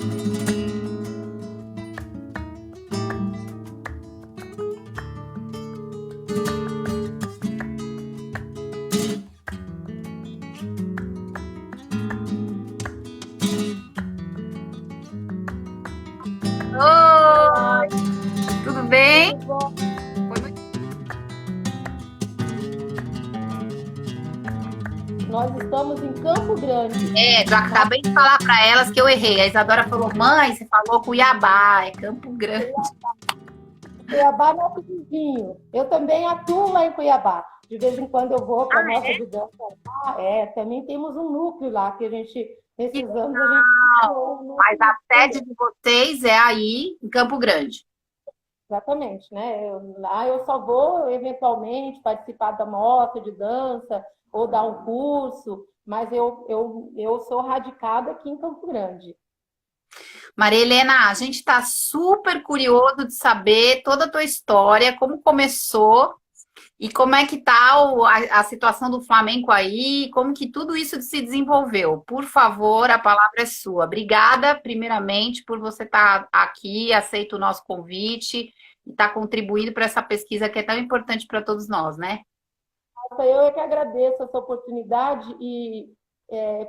Oi, tudo bem? Tudo bom? Foi muito... Nós estamos em Campo Grande, Já na acabei de falar para elas que eu errei. A Isadora falou, mãe, você falou Cuiabá, é Campo Grande. Cuiabá, nosso vizinho. Eu também atuo lá em Cuiabá. De vez em quando eu vou para a nossa de dança lá. Também temos um núcleo lá que a gente, Que nesses anos, a gente legal! criou um Mas núcleo a também. sede de vocês é aí em Campo Grande. Exatamente, né? Lá eu só vou eventualmente participar da mostra de dança ou dar um curso, mas eu sou radicada aqui em Campo Grande. Maria Helena, a gente está super curioso de saber toda a tua história, como começou e como é que tá a situação do Flamengo aí, como que tudo isso se desenvolveu. Por favor, a palavra é sua. Obrigada, primeiramente, por você estar aqui, aceito o nosso convite e estar contribuindo para essa pesquisa que é tão importante para todos nós, né? Eu é que agradeço essa oportunidade e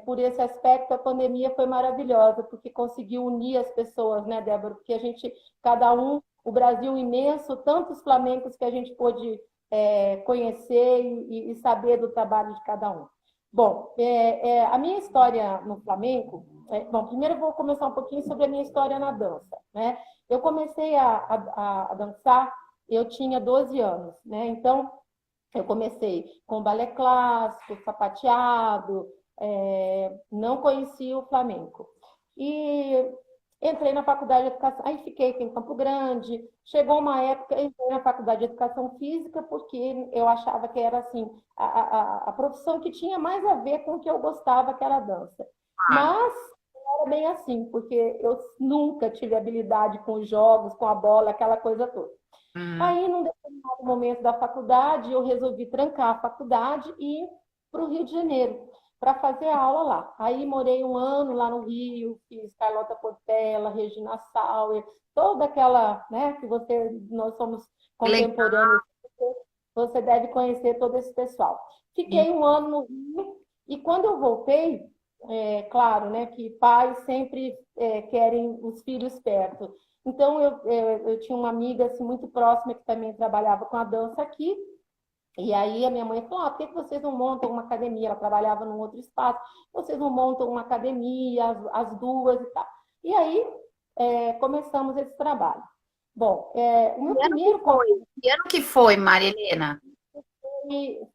por esse aspecto a pandemia foi maravilhosa, porque conseguiu unir as pessoas, né, Débora? Porque a gente, cada um, o Brasil imenso, tantos flamencos que a gente pôde conhecer e saber do trabalho de cada um. Bom, a minha história no Flamengo, bom, primeiro eu vou começar um pouquinho sobre a minha história na dança, né? Eu comecei a dançar, eu tinha 12 anos, né? Então, eu comecei com balé clássico, sapateado, não conhecia o flamenco. E entrei na faculdade de educação, aí fiquei aqui em Campo Grande. Chegou uma época, entrei na faculdade de educação física, porque eu achava que era assim, a profissão que tinha mais a ver com o que eu gostava, que era a dança. Claro. Mas não era bem assim, porque eu nunca tive habilidade com os jogos, com a bola, aquela coisa toda. Uhum. Aí, num determinado momento da faculdade, eu resolvi trancar a faculdade e ir para o Rio de Janeiro para fazer aula lá. Aí morei um ano lá no Rio, fiz Carlota Portela, Regina Sauer, toda aquela, né, que nós somos Que legal. contemporâneos, você deve conhecer todo esse pessoal. Fiquei um ano no Rio e quando eu voltei, claro, né, que pais sempre querem os filhos perto. Então, eu tinha uma amiga assim, muito próxima que também trabalhava com a dança aqui. E aí a minha mãe falou, por que vocês não montam uma academia? Ela trabalhava num outro espaço. Vocês não montam uma academia, as duas e tal. E aí começamos esse trabalho. Bom, o meu Que ano que primeiro foi? contato Que ano que foi, Maria Helena?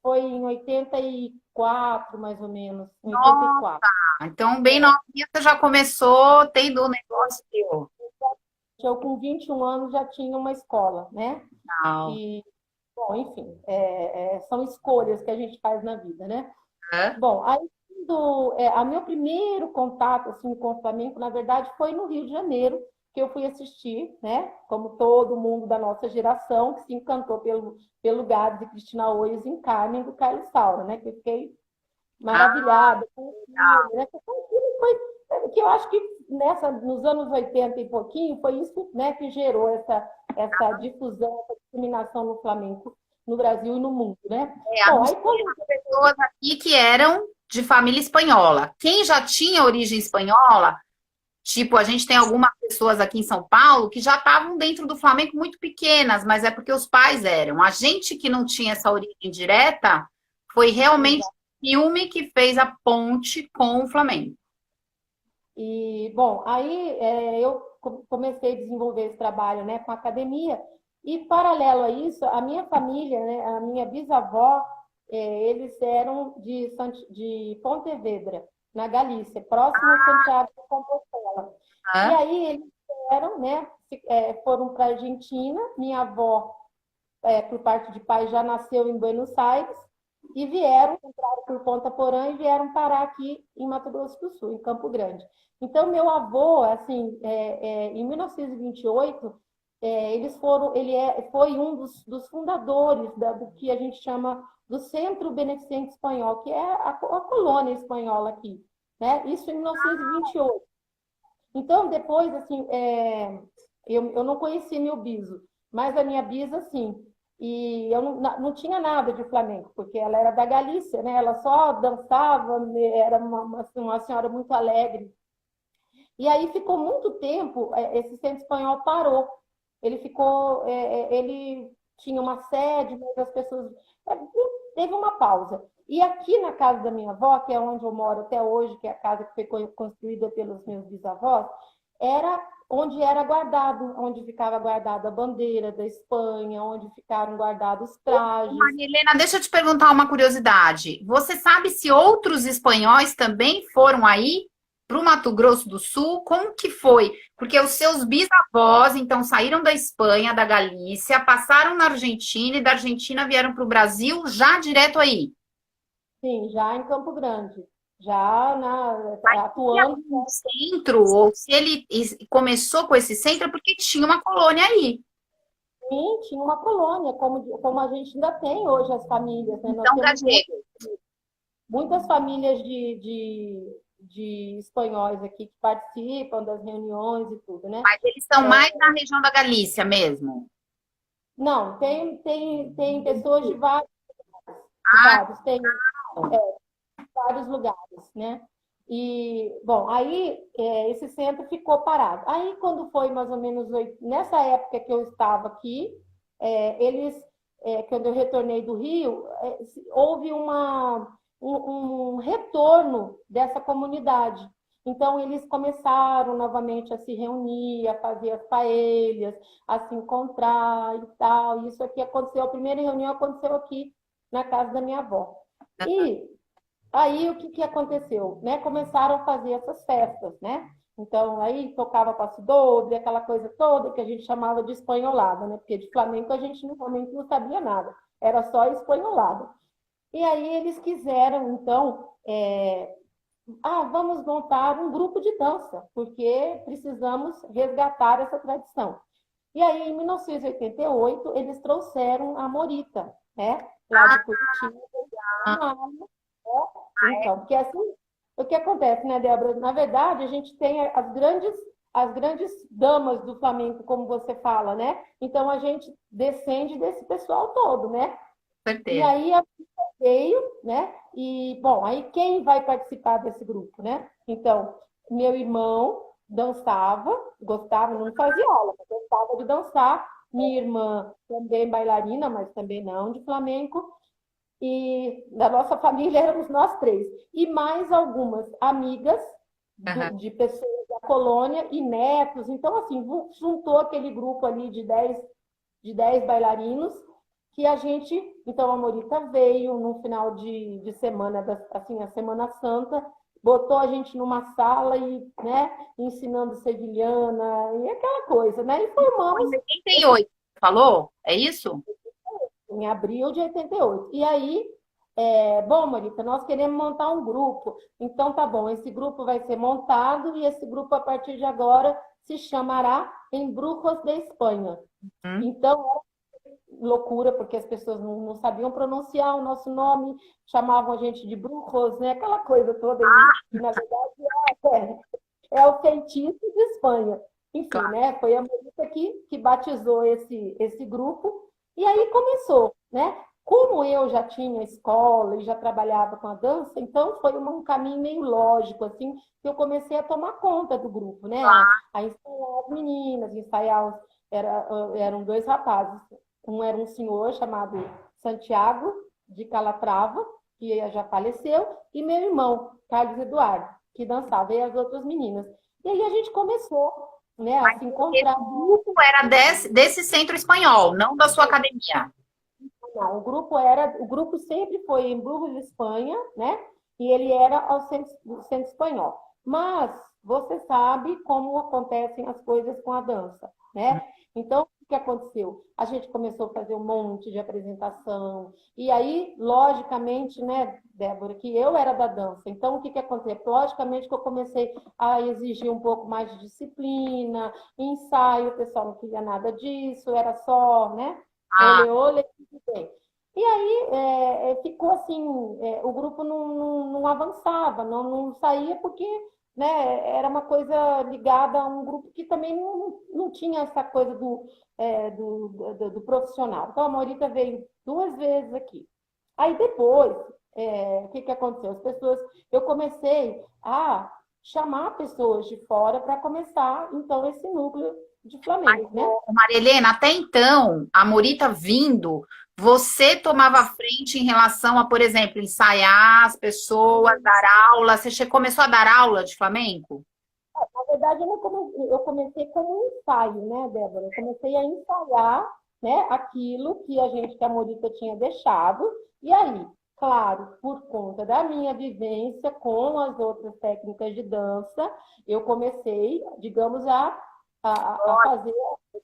foi em 84, mais ou menos, em Nossa, 84. então bem novinha você já começou tendo um negócio teu. Eu, com 21 anos, já tinha uma escola, né? Legal. E, bom, enfim, são escolhas que a gente faz na vida, né? Hã? Bom, aí o meu primeiro contato assim, com o Flamengo, na verdade, foi no Rio de Janeiro, que eu fui assistir, né? Como todo mundo da nossa geração, que se encantou pelo Gabs e Cristina Oios em Carmen do Carlos Saura, né? Que eu fiquei Ah, maravilhada com o filme, né? Porque o filme que eu acho que nos anos 80 e pouquinho, foi isso, né, que gerou essa difusão, essa disseminação no Flamengo, no Brasil e no mundo, né? a Bom, gente aí tem quando umas pessoas aqui que eram de família espanhola. Quem já tinha origem espanhola, tipo, a gente tem algumas pessoas aqui em São Paulo que já estavam dentro do Flamengo muito pequenas, mas é porque os pais eram. A gente que não tinha essa origem direta, foi realmente o filme que fez a ponte com o Flamengo. E, bom, aí eu comecei a desenvolver esse trabalho, né, com a academia, e paralelo a isso, a minha família, né, a minha bisavó, eles eram de Pontevedra, na Galícia, próximo a Santiago de Compostela. E Hã? aí eles eram, né, foram para a Argentina, minha avó, por parte de pai, já nasceu em Buenos Aires, e vieram, entraram por Ponta Porã e vieram parar aqui em Mato Grosso do Sul, em Campo Grande. Então, meu avô, assim, em 1928, foi um dos fundadores do que a gente chama do Centro Beneficente Espanhol, que é a colônia espanhola aqui, né? Isso em 1928. Então, depois, assim, eu não conheci meu biso, mas a minha bisa, sim. E eu não tinha nada de flamenco, porque ela era da Galícia, né? Ela só dançava, era uma senhora muito alegre. E aí ficou muito tempo, esse centro espanhol parou. Ele ficou, ele tinha uma sede, mas as pessoas. Teve uma pausa. E aqui na casa da minha avó, que é onde eu moro até hoje, que é a casa que foi construída pelos meus bisavós, era onde era guardado, onde ficava guardada a bandeira da Espanha, onde ficaram guardados os trajes. Maria Helena, deixa eu te perguntar uma curiosidade. Você sabe se outros espanhóis também foram aí para o Mato Grosso do Sul? Como que foi? Porque os seus bisavós, então, saíram da Espanha, da Galícia, passaram na Argentina e da Argentina vieram para o Brasil já direto aí. Sim, já em Campo Grande, já Tinha atuando. um centro, ou se ele começou com esse centro, é porque tinha uma colônia aí. Sim, tinha uma colônia, como a gente ainda tem hoje as famílias, né? Nós Então, temos Gadiel, muitas famílias de espanhóis aqui que participam das reuniões e tudo, né? mas eles são mais na região da Galícia mesmo. Não, tem pessoas de Ah, vários, tem vários lugares, né? E, bom, aí esse centro ficou parado. Aí, quando foi mais ou menos nessa época que eu estava aqui, eles, quando eu retornei do Rio, houve um retorno dessa comunidade. Então, eles começaram novamente a se reunir, a fazer as paelhas, a se encontrar e tal. Isso aqui aconteceu, a primeira reunião aconteceu aqui na casa da minha avó. E aí, o que, que aconteceu? Né? Começaram a fazer essas festas, né? Então, aí tocava passo doble, aquela coisa toda que a gente chamava de espanholada, né? Porque de flamenco a gente normalmente não sabia nada, era só espanholada. E aí eles quiseram, então, vamos montar um grupo de dança, porque precisamos resgatar essa tradição. E aí, em 1988, eles trouxeram a Morita, né? Lá de Curitiba, então, porque assim, o que acontece, né, Débora? Na verdade, a gente tem as grandes damas do flamenco, como você fala, né? Então, a gente descende desse pessoal todo, né? com E certeza. aí a Pita veio, né? E, bom, aí quem vai participar desse grupo, né? Então, meu irmão dançava, gostava, não fazia aula, mas gostava de dançar. Minha irmã também bailarina, mas também não de flamenco. E da nossa família éramos nós três. E mais algumas amigas Aham. de pessoas da colônia e netos. Então, assim, juntou aquele grupo ali de dez bailarinos que a gente. Então, a Morita veio no final de semana, assim, a Semana Santa, botou a gente numa sala e, né, ensinando sevilhana e aquela coisa, né? E Foi formamos em 88, falou? É isso? em abril de 88. E aí, bom, Marita, nós queremos montar um grupo. Então, tá bom, esse grupo vai ser montado e esse grupo, a partir de agora, se chamará Embrujos de Espanha. Hum. Então, loucura, porque as pessoas não sabiam pronunciar o nosso nome, chamavam a gente de brujos, né? Aquela coisa toda, que na verdade é o feitiço de Espanha. Enfim, Claro. né? Foi a Marita que batizou esse grupo, e aí começou, né? Como eu já tinha escola e já trabalhava com a dança, então foi um caminho meio lógico, assim, que eu comecei a tomar conta do grupo, né? A ensaiar as meninas, eram dois rapazes. Um era um senhor chamado Santiago de Calatrava, que já faleceu, e meu irmão, Carlos Eduardo, que dançava, e as outras meninas. E aí a gente começou, né, a se Esse encontrar. grupo era desse centro espanhol, não da sua academia. Não, o grupo sempre foi em Burgos de Espanha, né? E ele era ao centro espanhol. Mas você sabe como acontecem as coisas com a dança, né? Então, o que aconteceu? A gente começou a fazer um monte de apresentação. E aí, logicamente, né, Débora, que eu era da dança. Então, o que aconteceu? Logicamente que eu comecei a exigir um pouco mais de disciplina, ensaio, o pessoal não queria nada disso, era só, né? Ah, Ole, ole, tudo bem. E aí ficou assim, o grupo não avançava, não saía porque né, era uma coisa ligada a um grupo que também não tinha essa coisa do profissional. Então, a Morita veio 2 vezes aqui. Aí depois, o que aconteceu? Eu comecei a chamar pessoas de fora para começar, então, esse núcleo de Flamengo, né? Maria Helena, até então, a Morita vindo, você tomava frente em relação a, por exemplo, ensaiar as pessoas, dar aula. Você começou a dar aula de flamenco? Na verdade, eu comecei como um ensaio, né, Débora? Eu comecei a ensaiar, né, aquilo que a Morita tinha deixado. E aí, claro, por conta da minha vivência com as outras técnicas de dança, eu comecei, digamos, a fazer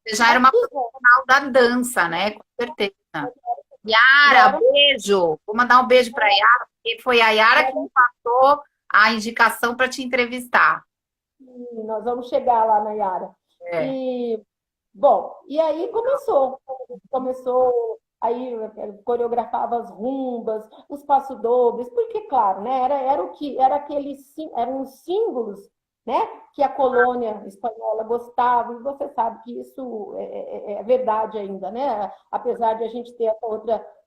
Você já era as uma pisões. profissional da dança, né? Com certeza. E Yara, era, beijo. Vou mandar um beijo para a Yara, porque foi a Yara que era me passou a indicação para te entrevistar. assim, nós vamos chegar lá na Yara. É. E bom, e aí começou, aí coreografava as rumbas, os passos-dobres, porque, claro, né, eram os símbolos, né, que a colônia espanhola gostava, e você sabe que isso é verdade ainda, né, apesar de a gente ter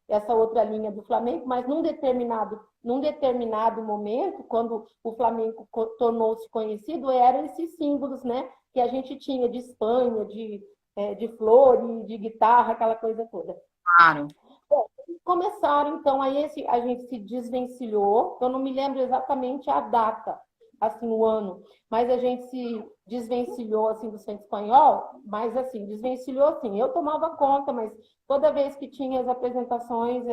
essa outra linha do flamenco, mas num determinado momento, quando o flamenco tornou-se conhecido, eram esses símbolos, né, que a gente tinha de Espanha, de flor e de guitarra, aquela coisa toda. Claro. Bom, começaram, então, a gente se desvencilhou, eu não me lembro exatamente a data, assim, o ano, mas a gente se desvencilhou, assim, do centro espanhol, mas, assim, desvencilhou, assim, eu tomava conta, mas toda vez que tinha as apresentações,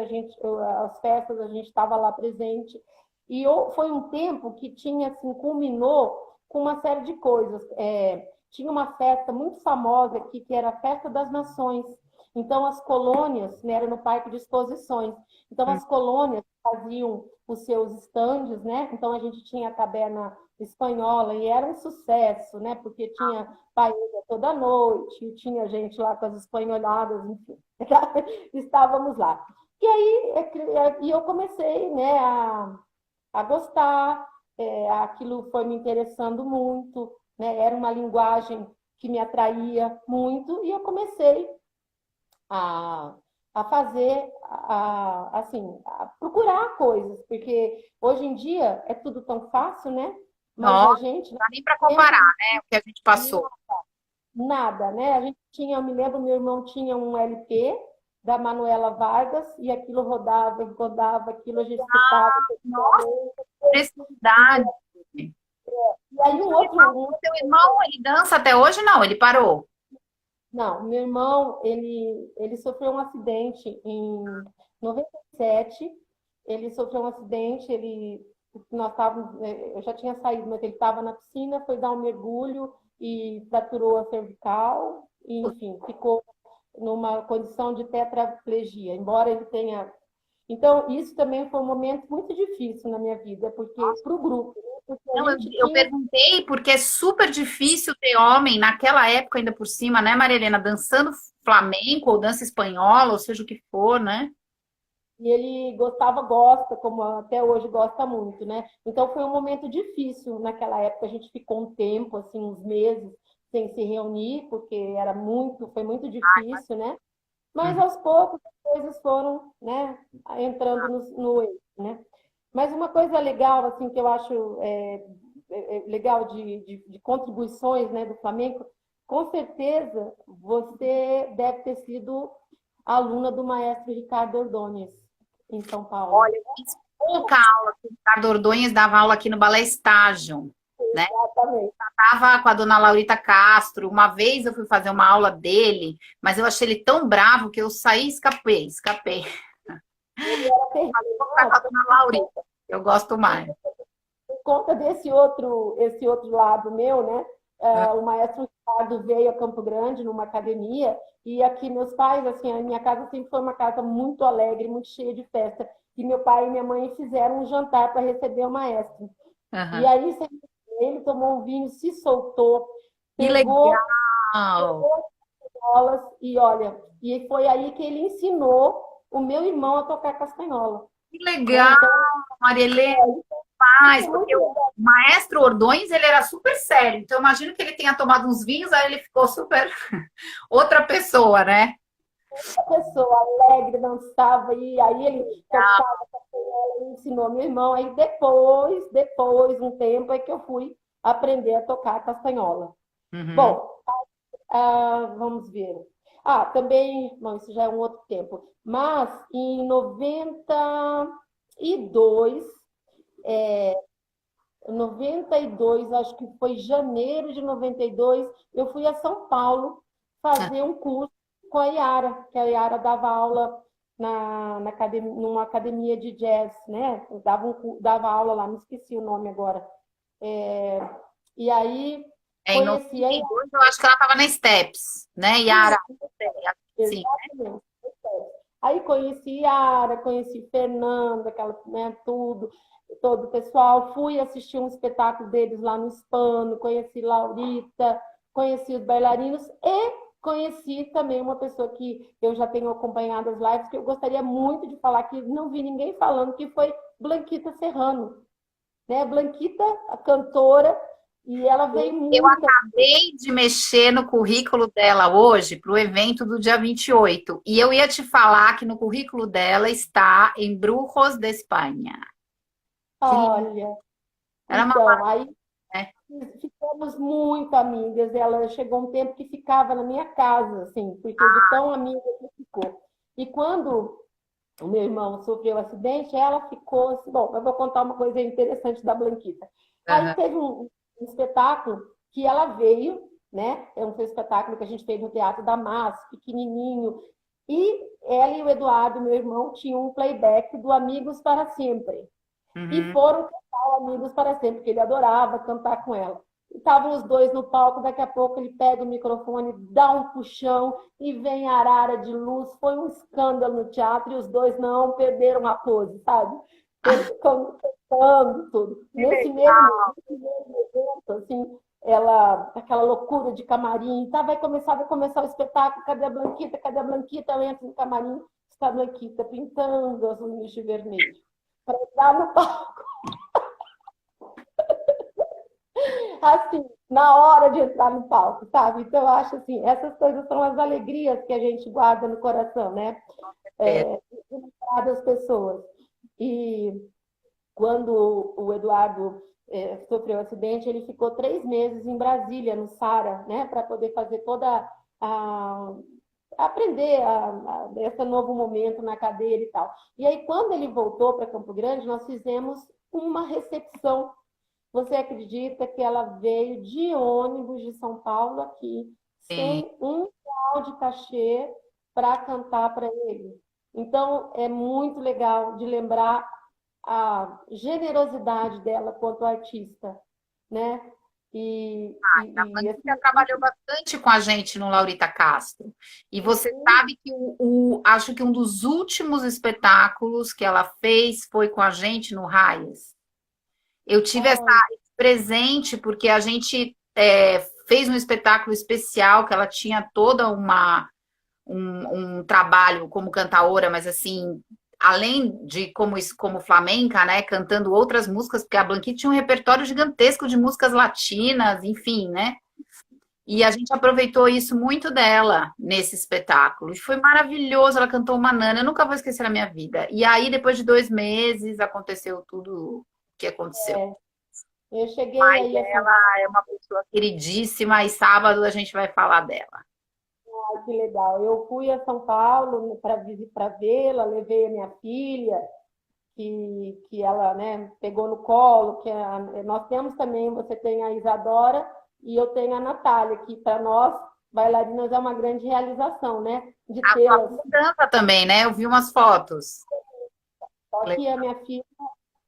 as festas, a gente estava lá presente, e foi um tempo que tinha, assim, culminou com uma série de coisas. Tinha uma festa muito famosa aqui, que era a Festa das Nações. Então, as colônias, né, era no Parque de Exposições. Então, as colônias faziam os seus estandes, né? Então, a gente tinha a taberna espanhola e era um sucesso, né? Porque tinha paella toda noite, tinha gente lá com as espanholadas, enfim. Estávamos lá. E aí, eu comecei, né, a gostar, aquilo foi me interessando muito, né? Era uma linguagem que me atraía muito e eu comecei a, a fazer, assim, a procurar coisas, porque hoje em dia é tudo tão fácil, né? Mas Nossa, a não gente, dá nem para comparar, tempo, né? O que a gente passou. nada, né? A gente tinha, eu me lembro, meu irmão tinha um LP da Manuela Vargas e aquilo rodava e rodava, aquilo a gente escutava. Nossa, E preciosidade. aí Seu irmão, ele dança até hoje? Não, ele parou. não, meu irmão, ele sofreu um acidente em 97. Ele sofreu um acidente, nós estávamos, eu já tinha saído, mas ele estava na piscina, foi dar um mergulho e fraturou a cervical, e, enfim, ficou numa condição de tetraplegia, embora ele tenha. Então, isso também foi um momento muito difícil na minha vida, porque para o grupo, né? Porque a Não, gente eu tinha. perguntei porque é super difícil ter homem naquela época ainda por cima, né, Maria Helena, dançando flamenco ou dança espanhola, ou seja o que for, né? E ele gosta, como até hoje gosta muito, né? Então foi um momento difícil naquela época. A gente ficou um tempo, assim, uns meses, sem se reunir, porque foi muito difícil, né? Mas Uhum. aos poucos as coisas foram, né, entrando no eixo, né? Mas uma coisa legal, assim, que eu acho legal de contribuições, né, do Flamengo, com certeza você deve ter sido aluna do maestro Ricardo Ordonez, em São Paulo. Olha, eu fiz pouca aula com o Ricardo Ordonhes, dava aula aqui no Balé Estágio, né? Exatamente. Tava com a dona Laurita Castro. Uma vez eu fui fazer uma aula dele, mas eu achei ele tão bravo que eu saí e escapei. Ele era terrível. Vou ficar com a dona Laurita, eu gosto mais. Por conta esse outro lado meu, né? O maestro Ricardo veio a Campo Grande numa academia e aqui meus pais, assim, a minha casa sempre foi uma casa muito alegre, muito cheia de festa. E meu pai e minha mãe fizeram um jantar para receber o maestro. E Uhum. aí ele tomou um vinho, se soltou, Que pegou legal! as bolas e olha, e foi aí que ele ensinou o meu irmão a tocar castanhola, Que né? legal, Então Maria Helena! Mas, É porque muito o maestro Ordões, ele era super sério. Então, eu imagino que ele tenha tomado uns vinhos, aí ele ficou super outra pessoa, né? pessoa alegre, dançava, e aí ele tocava castanhola e ensinou meu irmão. Aí depois, um tempo, é que eu fui aprender a tocar castanhola. Uhum. Bom, vamos ver. Também, não, isso já é um outro tempo. Mas em 92, 92, acho que foi janeiro de 92, eu fui a São Paulo fazer um curso com a Yara, que a Yara dava aula numa academia de jazz, né? Dava aula lá, me esqueci o nome agora. É, e aí Em conheci a Yara. 92, eu acho que ela estava na Steps, né? Yara, sim. Exatamente. Aí conheci Yara, conheci Fernanda, aquela, né, tudo, todo o pessoal. Fui assistir um espetáculo deles lá no Hispano, conheci Laurita, conheci os bailarinos e conheci também uma pessoa que eu já tenho acompanhado as lives, que eu gostaria muito de falar, que não vi ninguém falando, que foi Blanquita Serrano, né? Blanquita, a cantora, e ela veio Eu muito. acabei de mexer no currículo dela hoje para o evento do dia 28. E eu ia te falar que no currículo dela está em Brujos de Espanha. Que lindo. Olha, Era uma então, aí né? ficamos muito amigas. Ela chegou um tempo que ficava na minha casa, assim, porque de tão amiga que ficou. E quando o meu irmão sofreu um acidente, ela ficou assim, bom, eu vou contar uma coisa interessante da Blanquita. Aí Aham. teve um espetáculo que ela veio, né? É um espetáculo que a gente fez no Teatro da Massa, pequenininho. E ela e o Eduardo, meu irmão, tinham um playback do Amigos para Sempre. E Uhum. foram cantar o Amigos para Sempre, porque ele adorava cantar com ela. E estavam os dois no palco, daqui a pouco ele pega o microfone, dá um puxão e vem a arara de luz. Foi um escândalo no teatro e os dois não perderam a pose, sabe? Eles ficam cantando tudo. Que legal. Nesse mesmo evento, assim, ela, aquela loucura de camarim, tá, vai começar o espetáculo, cadê a Blanquita? Cadê a Blanquita? Eu entro no camarim, está a Blanquita pintando as unhas de vermelho para entrar no palco. Assim, na hora de entrar no palco, sabe? Então, eu acho assim, essas coisas são as alegrias que a gente guarda no coração, né? É. De lembrar das pessoas. E quando o Eduardo sofreu um acidente, ele ficou 3 meses em Brasília, no Sara, né? Para poder fazer toda a aprender esse novo momento na cadeira e tal. E aí, quando ele voltou para Campo Grande, nós fizemos uma recepção. Você acredita que ela veio de ônibus de São Paulo aqui, Sim. sem um real de cachê, para cantar para ele? Então, é muito legal de lembrar a generosidade dela quanto artista, né? A Assim, Blanquita trabalhou bastante com a gente no Laurita Castro. E você uhum. sabe que acho que um dos últimos espetáculos que ela fez foi com a gente no Raias. Eu tive essa Ai, presente porque a gente fez um espetáculo especial que ela tinha toda um trabalho como cantaora, mas assim, além de como flamenca, né, cantando outras músicas, porque a Blanquita tinha um repertório gigantesco de músicas latinas, enfim, né? E a gente aproveitou isso muito dela nesse espetáculo. E foi maravilhoso. Ela cantou uma Nana, eu nunca vou esquecer na minha vida. E aí, depois de 2 meses, aconteceu tudo o que aconteceu. eu cheguei Mas aí a São ela é uma pessoa queridíssima e sábado a gente vai falar dela. Paulo, que legal. Eu fui a São Paulo para vê-la, levei a minha filha, que ela, né, pegou no colo, nós temos também, você tem a Isadora e eu tenho a Natália, que para nós, bailarinas, é uma grande realização, né, de A tê-las. Paula dança também, né? Eu vi umas fotos. Só que a minha filha,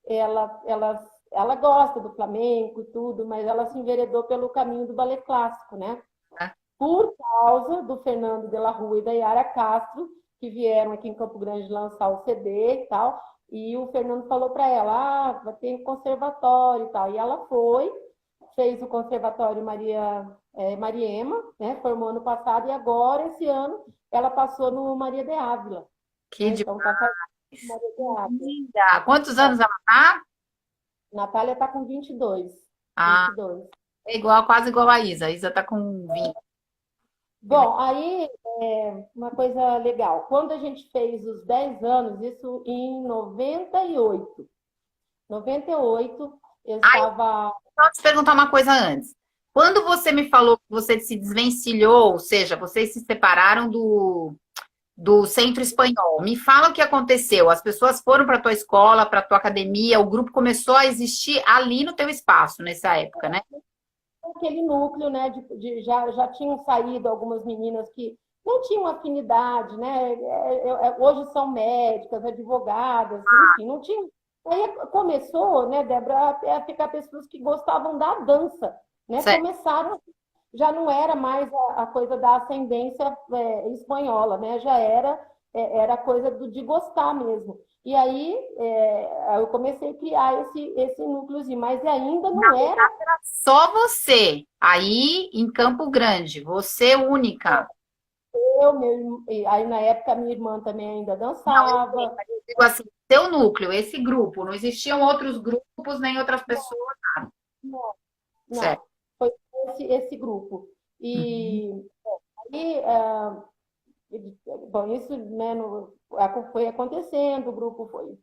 ela gosta do flamenco e tudo, mas ela se enveredou pelo caminho do balé clássico, né? Por causa do Fernando de la Rua e da Yara Castro, que vieram aqui em Campo Grande lançar o CD e tal, e o Fernando falou para ela, vai ter conservatório e tal, e ela foi, fez o conservatório Mariema, né, formou ano passado, e agora, esse ano, ela passou no Maria de Ávila, Que né, demais. então tá fazendo Maria de Ávila. Linda. Quantos anos ela tá? Natália está com 22. Ah, 22. é igual, quase igual a Isa. A Isa tá com 20. Bom, aí uma coisa legal. Quando a gente fez os 10 anos, isso em 98. 98, eu Ah, estava. só te perguntar uma coisa antes. Quando você me falou que você se desvencilhou, ou seja, vocês se separaram do Centro Espanhol, me fala o que aconteceu. As pessoas foram para tua escola, para tua academia, o grupo começou a existir ali no teu espaço, nessa época, né? Aquele núcleo, né, já tinham saído algumas meninas que não tinham afinidade, né? Hoje são médicas, advogadas, enfim, não tinham. Aí começou, né, Débora, a ficar pessoas que gostavam da dança, né? Certo. Começaram, já não era mais a coisa da ascendência espanhola, né? Já era coisa de gostar mesmo. E aí eu comecei a criar esse núcleozinho, mas ainda não era. Só você, aí em Campo Grande, você única. Aí na época minha irmã também ainda Não, eu sei, dançava. mas eu digo assim, teu núcleo, esse grupo, não existiam outros grupos nem outras pessoas, Não, certo? não, foi esse grupo. Uhum. E aí, bom, isso, né, foi acontecendo, o grupo foi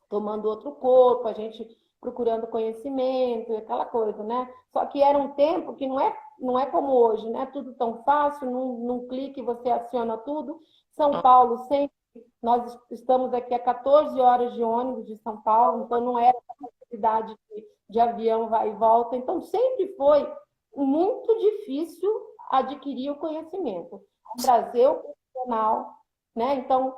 tomando outro corpo, a gente procurando conhecimento, aquela coisa, né? Só que era um tempo que não é como hoje, né? Tudo tão fácil, num clique você aciona tudo. São Paulo sempre, nós estamos aqui a 14 horas de ônibus de São Paulo, então não era essa facilidade de avião vai e volta. Então sempre foi muito difícil adquirir o conhecimento, trazer o profissional, né? Então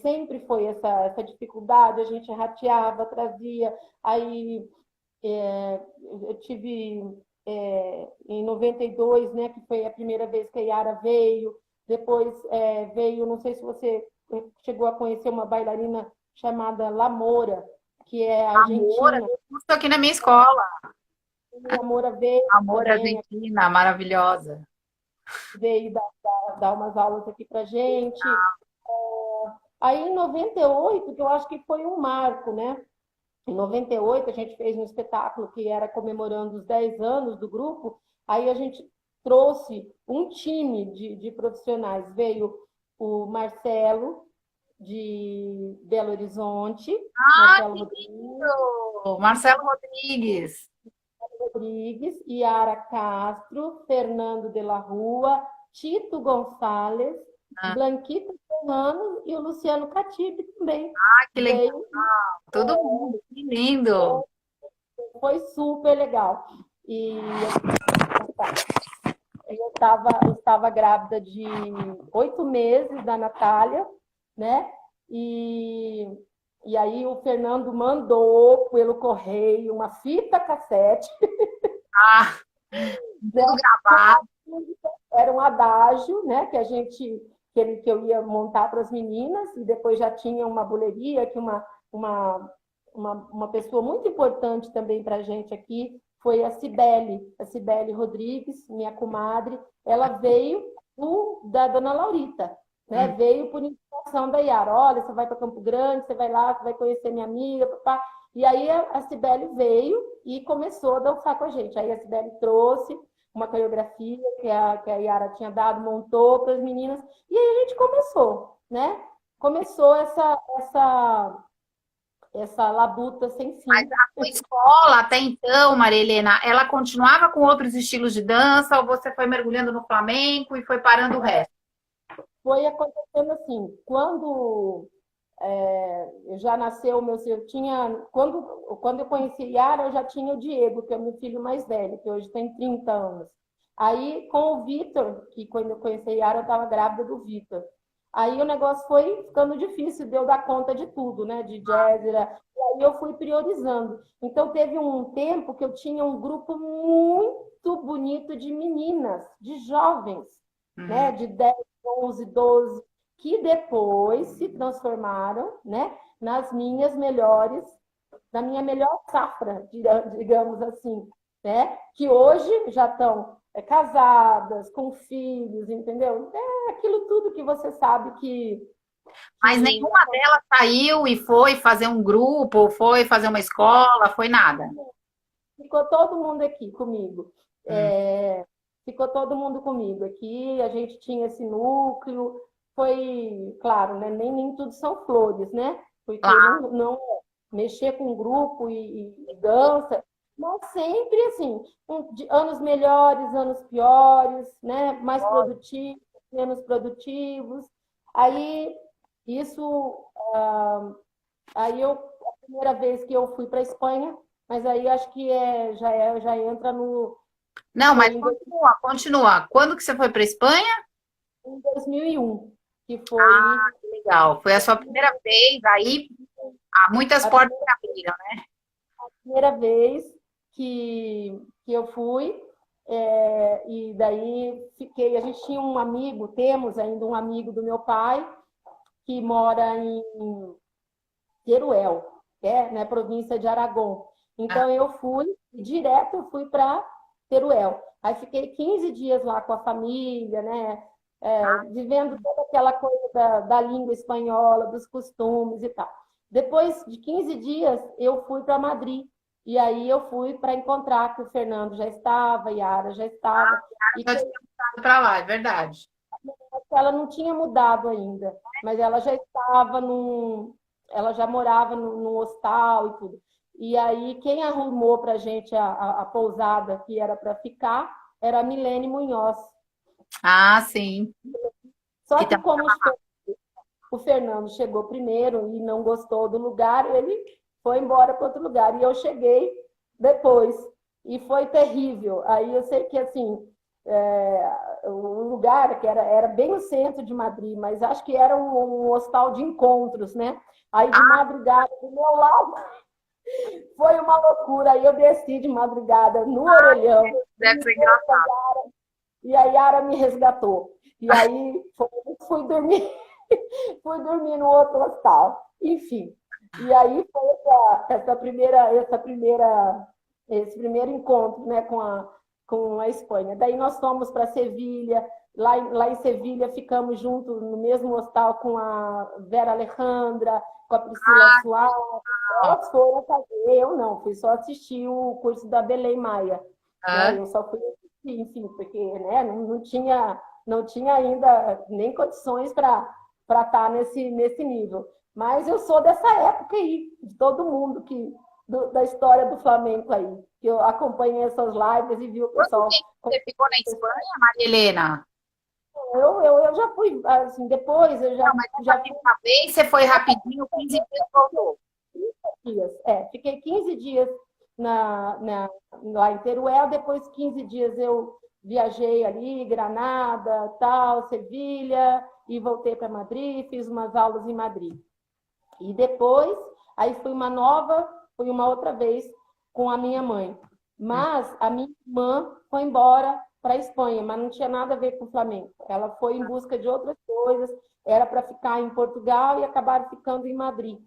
sempre foi essa dificuldade, a gente rateava, trazia, aí eu tive em 92, né, que foi a primeira vez que a Yara veio, depois veio, não sei se você chegou a conhecer uma bailarina chamada Lamora, que é Amor, argentina, curso aqui na minha escola. e a Lamora veio Amor também, Argentina, maravilhosa. veio dar umas aulas aqui pra gente. Aí em 98, que eu acho que foi um marco, né? Em 98, a gente fez um espetáculo que era comemorando os 10 anos do grupo. Aí a gente trouxe um time de profissionais. Veio o Marcelo, de Belo Horizonte, Ah, Marcelo que Rodrigues, lindo! Marcelo Rodrigues. Yara Castro, Fernando de la Rua, Tito Gonçalves, Ah, Blanquita Serrano e o Luciano Catibe também. que legal. Veio, Todo mundo, que lindo. foi super legal. E eu estava grávida de 8 meses da Natália, né? E, e aí o Fernando mandou pelo correio uma fita cassete, Ah, tudo gravado. era um adágio, né? Que eu ia montar para as meninas, e depois já tinha uma buleria, que uma, uma pessoa muito importante também para a gente aqui foi a Cibele Rodrigues, minha comadre. Ela veio da Dona Laurita, né? Hum. Veio por indicação da Yara. Olha, você vai para Campo Grande, você vai lá, você vai conhecer minha amiga, papá. E aí a Cibele veio e começou a dançar com a gente. Aí a Cibele trouxe uma coreografia que a Yara tinha dado, montou para as meninas, e aí a gente começou, né? Começou essa labuta sem Mas fim. a tua escola, até então, Maria Helena, ela continuava com outros estilos de dança ou você foi mergulhando no flamenco e foi parando o resto? Foi acontecendo assim, quando já nasceu o meu filho, quando eu conheci Yara, eu já tinha o Diego, que é o meu filho mais velho, que hoje tem 30 anos. Aí, com o Vitor, que quando eu conheci Yara, eu estava grávida do Vitor. Aí o negócio foi ficando difícil de eu dar conta de tudo, né? De jazz, e aí eu fui priorizando. Então, teve um tempo que eu tinha um grupo muito bonito de meninas, de jovens, né? Uhum. De 10, 11, 12, que depois se transformaram, né, nas minhas melhores, na minha melhor safra, digamos assim, né, que hoje já estão casadas, com filhos, entendeu? É aquilo tudo que você sabe Mas que nenhuma delas saiu e foi fazer um grupo, ou foi fazer uma escola, foi nada. ficou todo mundo aqui comigo. Hum, Ficou todo mundo comigo aqui, a gente tinha esse núcleo. Foi, claro, né? Nem tudo são flores, né? Porque claro. não mexer com grupo e dança, mas sempre assim, anos melhores, anos piores, né? Mais produtivos, menos produtivos. Aí isso, a primeira vez que eu fui para a Espanha, mas aí acho que já entra no. Não, Foi mas continua, continua. Quando que você foi para Espanha? em 2001, que foi Legal. Foi a sua primeira vez, aí muitas a portas primeira, se abriram. primeira vez que eu fui. E daí fiquei. A gente tinha um amigo, temos ainda um amigo do meu pai, que mora em Teruel, que é, né, província de Aragão. Ah, Então eu fui, direto eu fui para Teruel. Aí fiquei 15 dias lá com a família, né? Vivendo toda aquela coisa da língua espanhola, dos costumes e tal. Depois de 15 dias, eu fui para Madrid. E aí eu fui para encontrar que o Fernando já estava, a Yara já estava. E já tinha mudado para lá, é verdade. ela não tinha mudado ainda, mas ela já estava ela já morava num hostal e tudo. E aí quem arrumou para a gente a pousada que era para ficar era a Milene Munhoz. Ah, sim. Só Que que tá... como o Fernando chegou primeiro e não gostou do lugar, ele foi embora para outro lugar. E eu cheguei depois. E foi terrível. Aí eu sei que, assim, o lugar que era bem no centro de Madrid, mas acho que era um hostal de encontros, né? Aí de Ah, madrugada, do meu lado, foi uma loucura. Aí eu desci de madrugada no orelhão, deve ser engraçado. e a Yara me resgatou. E aí fui dormir, fui dormir no outro hostal. Enfim. E aí foi esse primeiro encontro, né, com a Espanha. Daí nós fomos para Sevilha. Lá em Sevilha ficamos juntos no mesmo hostal com a Vera Alejandra, com a Priscila Soares. Elas foram fazer, eu não, fui só assistir o curso da Belém Maia. Né? Ah, Eu só fui assistir, enfim, porque né, não tinha ainda nem condições para estar nesse nível. Mas eu sou dessa época aí, de todo mundo da história do Flamengo aí, que eu acompanhei essas lives e vi o quanto pessoal. tempo você ficou na Espanha, Maria Helena? Eu já fui, assim, depois eu Não, mas essa já fui mesma vez você foi rapidinho, 15 dias e voltou. 15 dias. Fiquei 15 dias lá em Teruel, depois 15 dias eu viajei ali, Granada, tal, Sevilha, e voltei para Madrid, fiz umas aulas em Madrid. E depois, aí fui uma outra vez com a minha mãe. Mas a minha irmã foi embora para a Espanha, mas não tinha nada a ver com o Flamengo. Ela foi em busca de outras coisas, era para ficar em Portugal e acabaram ficando em Madrid.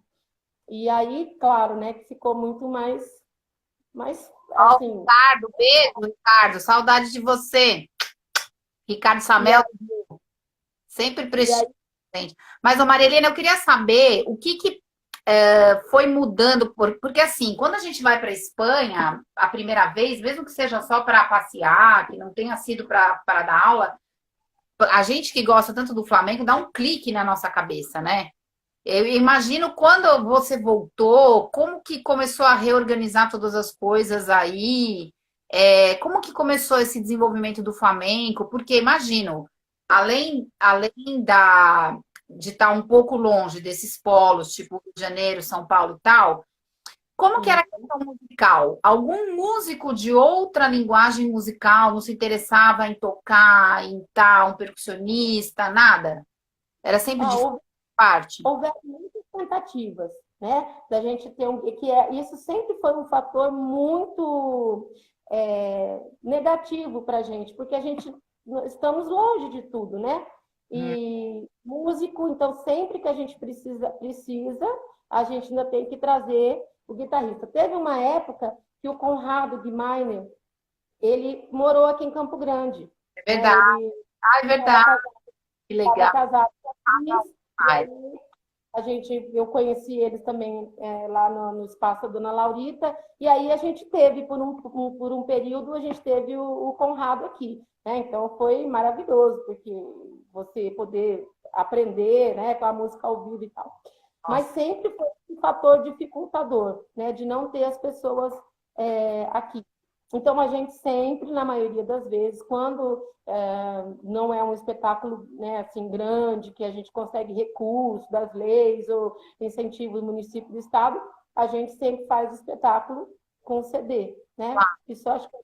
E aí, claro, né, que ficou muito mais Ó, o assim. Ricardo, beijo, Ricardo. Saudade de você. Ricardo E, Samel, a- sempre e prestígio. aí, Gente. Mas, ô Marilena, eu queria saber o que foi mudando, porque assim, quando a gente vai para a Espanha a primeira vez, mesmo que seja só para passear, que não tenha sido para dar aula, a gente que gosta tanto do Flamengo dá um clique na nossa cabeça, né? Eu imagino quando você voltou, como que começou a reorganizar todas as coisas aí? Como que começou esse desenvolvimento do Flamengo? Porque imagino, além de estar um pouco longe desses polos, tipo Rio de Janeiro, São Paulo e tal, como que era sim. a questão musical? Algum músico de outra linguagem musical não se interessava em tocar, em tal, um percussionista, nada? Era sempre de Ah, parte. houveram muitas tentativas, né, da gente ter isso sempre foi um fator muito negativo para a gente, porque a gente estamos longe de tudo, né? E músico, então sempre que a gente precisa, a gente ainda tem que trazer o guitarrista. Teve uma época que o Conrado Guimarães, ele morou aqui em Campo Grande, É né? verdade. Ele Ah, é era verdade. Que estava legal. casado com a Cris, E aí, eu conheci eles também lá no espaço da Dona Laurita, e aí a gente teve, por um período, a gente teve o Conrado aqui, né? Então foi maravilhoso, porque você poder aprender, né, com a música ao vivo e tal. Mas Nossa. sempre foi um fator dificultador, né, de não ter as pessoas aqui. Então a gente sempre, na maioria das vezes, quando não é um espetáculo, né, assim, grande, que a gente consegue recursos das leis ou incentivo do município do estado, a gente sempre faz o espetáculo com CD, né? Isso acho que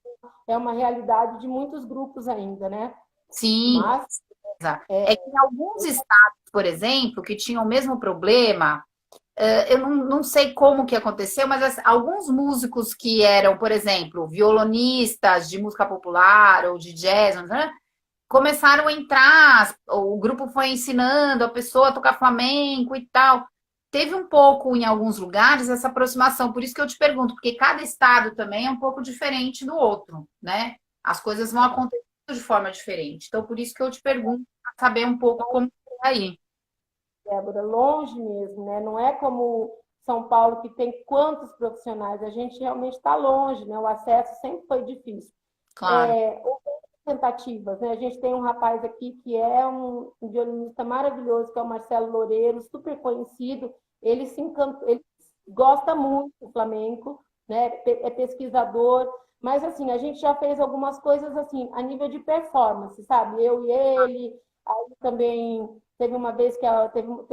é uma realidade de muitos grupos ainda, né? Sim, Mas é que em alguns estados, por exemplo, que tinham o mesmo problema, eu não sei como que aconteceu, mas alguns músicos que eram, por exemplo, violonistas de música popular ou de jazz, né, começaram a entrar, o grupo foi ensinando a pessoa a tocar flamenco e tal. Teve um pouco, em alguns lugares, essa aproximação. Por isso que eu te pergunto, porque cada estado também é um pouco diferente do outro, né? As coisas vão acontecendo de forma diferente. Então, por isso que eu te pergunto, para saber um pouco como é aí. Débora, longe mesmo, né? Não é como São Paulo que tem quantos profissionais, a gente realmente está longe, né? O acesso sempre foi difícil. Claro. Houve tentativas, né? A gente tem um rapaz aqui que é um violinista maravilhoso, que é o Marcelo Loureiro, super conhecido. Ele se encanta, ele gosta muito do flamenco, né? É pesquisador, mas assim, a gente já fez algumas coisas assim, a nível de performance, sabe? Eu e ele, aí também teve uma vez que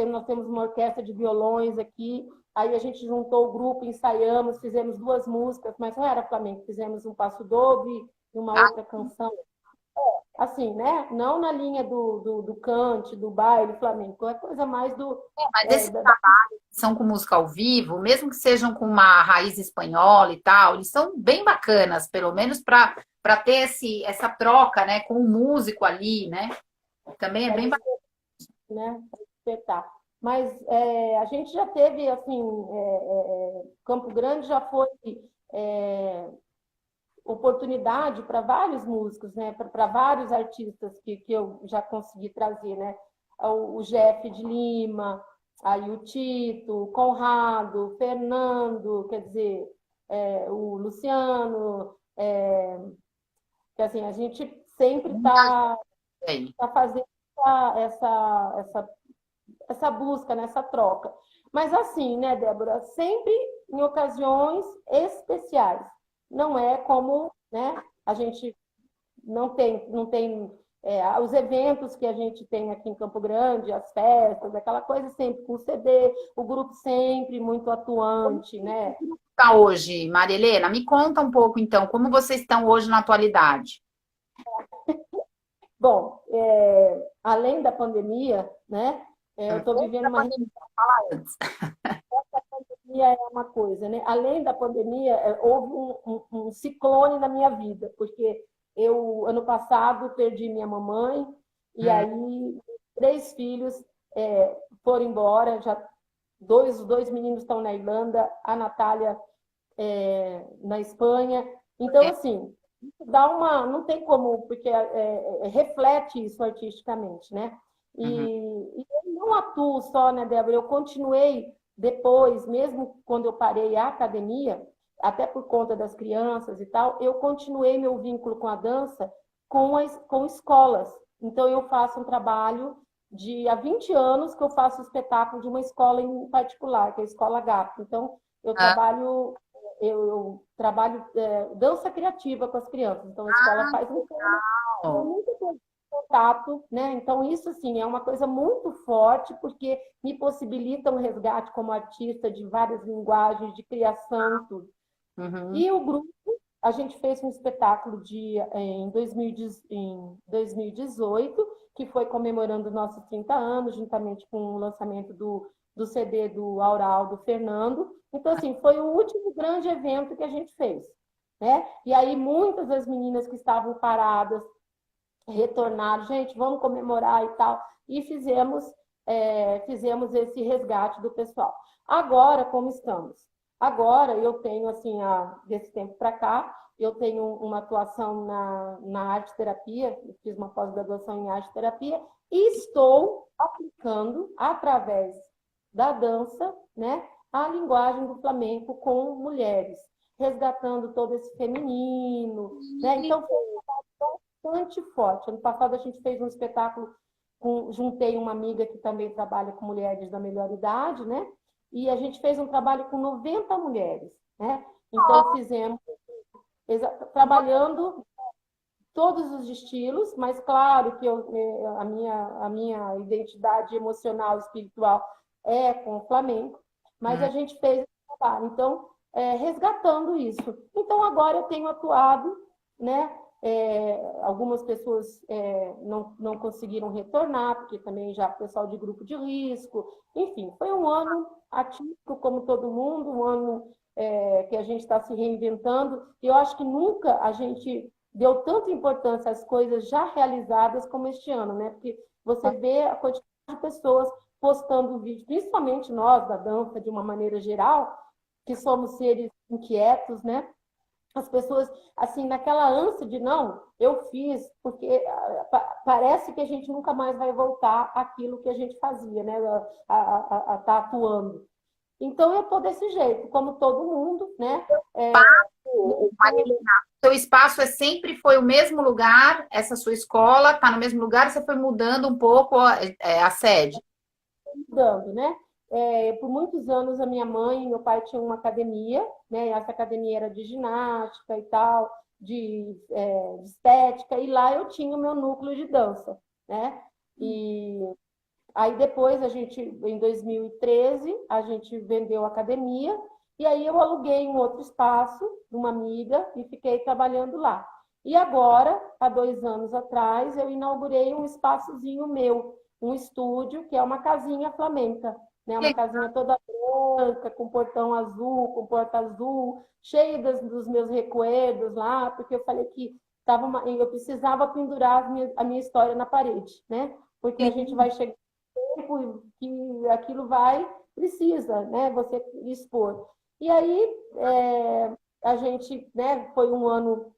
nós temos uma orquestra de violões aqui, aí a gente juntou o grupo, ensaiamos, fizemos duas músicas, mas não era flamenco, fizemos um passo doble e uma Ah, outra canção. Assim, né? Não na linha do cante, do baile flamenco, é coisa mais mas esses da... trabalhos que são com música ao vivo, mesmo que sejam com uma raiz espanhola e tal, eles são bem bacanas, pelo menos para ter essa troca, né, com o músico ali, né? Também é bem bacana. né? Despertar. Mas a gente já teve, assim, Campo Grande já foi é, oportunidade para vários músicos, né? Para vários artistas que eu já consegui trazer, né? O Jeff de Lima, aí o Tito, o Conrado, o Fernando, quer dizer, o Luciano, que assim, a gente sempre Muita está gente aí. fazendo essa busca, nessa troca. Mas assim, né, Débora, sempre em ocasiões especiais. Não é como, né, a gente não tem os eventos que a gente tem aqui em Campo Grande, as festas, aquela coisa sempre com CD, o grupo sempre muito atuante, né? Tá hoje, Maria Helena? Me conta um pouco então, como vocês estão hoje na atualidade? Bom, além da pandemia, né? Eu estou Antes vivendo da uma pandemia, fala antes. pandemia é uma coisa, né? Além da pandemia, houve um ciclone na minha vida, porque eu, ano passado, perdi minha mamãe, e Hum, aí três filhos foram embora, já os dois meninos estão na Irlanda, a Natália na Espanha. Então, é, assim, não tem como, porque reflete isso artisticamente, né? uhum. E eu não atuo só, né, Débora? Eu continuei depois, mesmo quando eu parei a academia, até por conta das crianças e tal, eu continuei meu vínculo com a dança com escolas. Então, eu faço um trabalho há 20 anos que eu faço espetáculo de uma escola em particular, que é a Escola GAP. Então, eu Ah, trabalho eu trabalho dança criativa com as crianças. Então, a escola faz um tema, eu legal. nunca tive contato, né? Então, isso, assim, é uma coisa muito forte, porque me possibilita um resgate como artista de várias linguagens, de criação e tudo. Uhum. E o grupo, a gente fez um espetáculo em 2018, que foi comemorando nossos 30 anos, juntamente com o lançamento do CD do Aural, do Fernando. Então, assim, foi o último grande evento que a gente fez, né? E aí muitas das meninas que estavam paradas retornaram, gente, vamos comemorar e tal. E fizemos esse resgate do pessoal. Agora, como estamos? Agora eu tenho, assim, desse tempo para cá, eu tenho uma atuação na arte terapia, fiz uma pós-graduação em arte terapia, E estou aplicando, através da dança, né, a linguagem do flamenco com mulheres, resgatando todo esse feminino, né? Então, foi um trabalho bastante forte. Ano passado, a gente fez um espetáculo, juntei uma amiga que também trabalha com mulheres da melhor idade, né? E a gente fez um trabalho com 90 mulheres, né? Então, fizemos, trabalhando todos os estilos, mas claro que a minha identidade emocional, espiritual é com o flamenco, mas a gente fez esse trabalho, então, resgatando isso. Então, agora eu tenho atuado, né? Algumas pessoas não conseguiram retornar, porque também já pessoal de grupo de risco, enfim, foi um ano atípico, como todo mundo, um ano que a gente está se reinventando, e eu acho que nunca a gente deu tanta importância às coisas já realizadas como este ano, né? Porque você vê a quantidade de pessoas postando vídeo, principalmente nós da dança, de uma maneira geral, que somos seres inquietos, né? As pessoas, assim, naquela ânsia de não, eu fiz, porque parece que a gente nunca mais vai voltar àquilo que a gente fazia, né? A tá atuando. Então, eu estou desse jeito, como todo mundo, né? Marilena, seu espaço foi o mesmo lugar, essa sua escola está no mesmo lugar, você foi mudando um pouco a sede? Mudando, né? Por muitos anos, a minha mãe e meu pai tinham uma academia, né? Essa academia era de ginástica e tal, de estética, e lá eu tinha o meu núcleo de dança, né? E aí depois em 2013, a gente vendeu a academia e aí eu aluguei um outro espaço de uma amiga e fiquei trabalhando lá. E agora, há 2 anos atrás, eu inaugurei um espaçozinho meu, um estúdio, que é uma casinha flamenca, né? Uma casinha toda branca, com portão azul, com porta azul, cheia dos meus recuerdos lá, porque eu falei que eu precisava pendurar a minha história na parede, né? Porque a gente vai chegar que aquilo precisa, né, você expor. E aí, a gente, né, foi um ano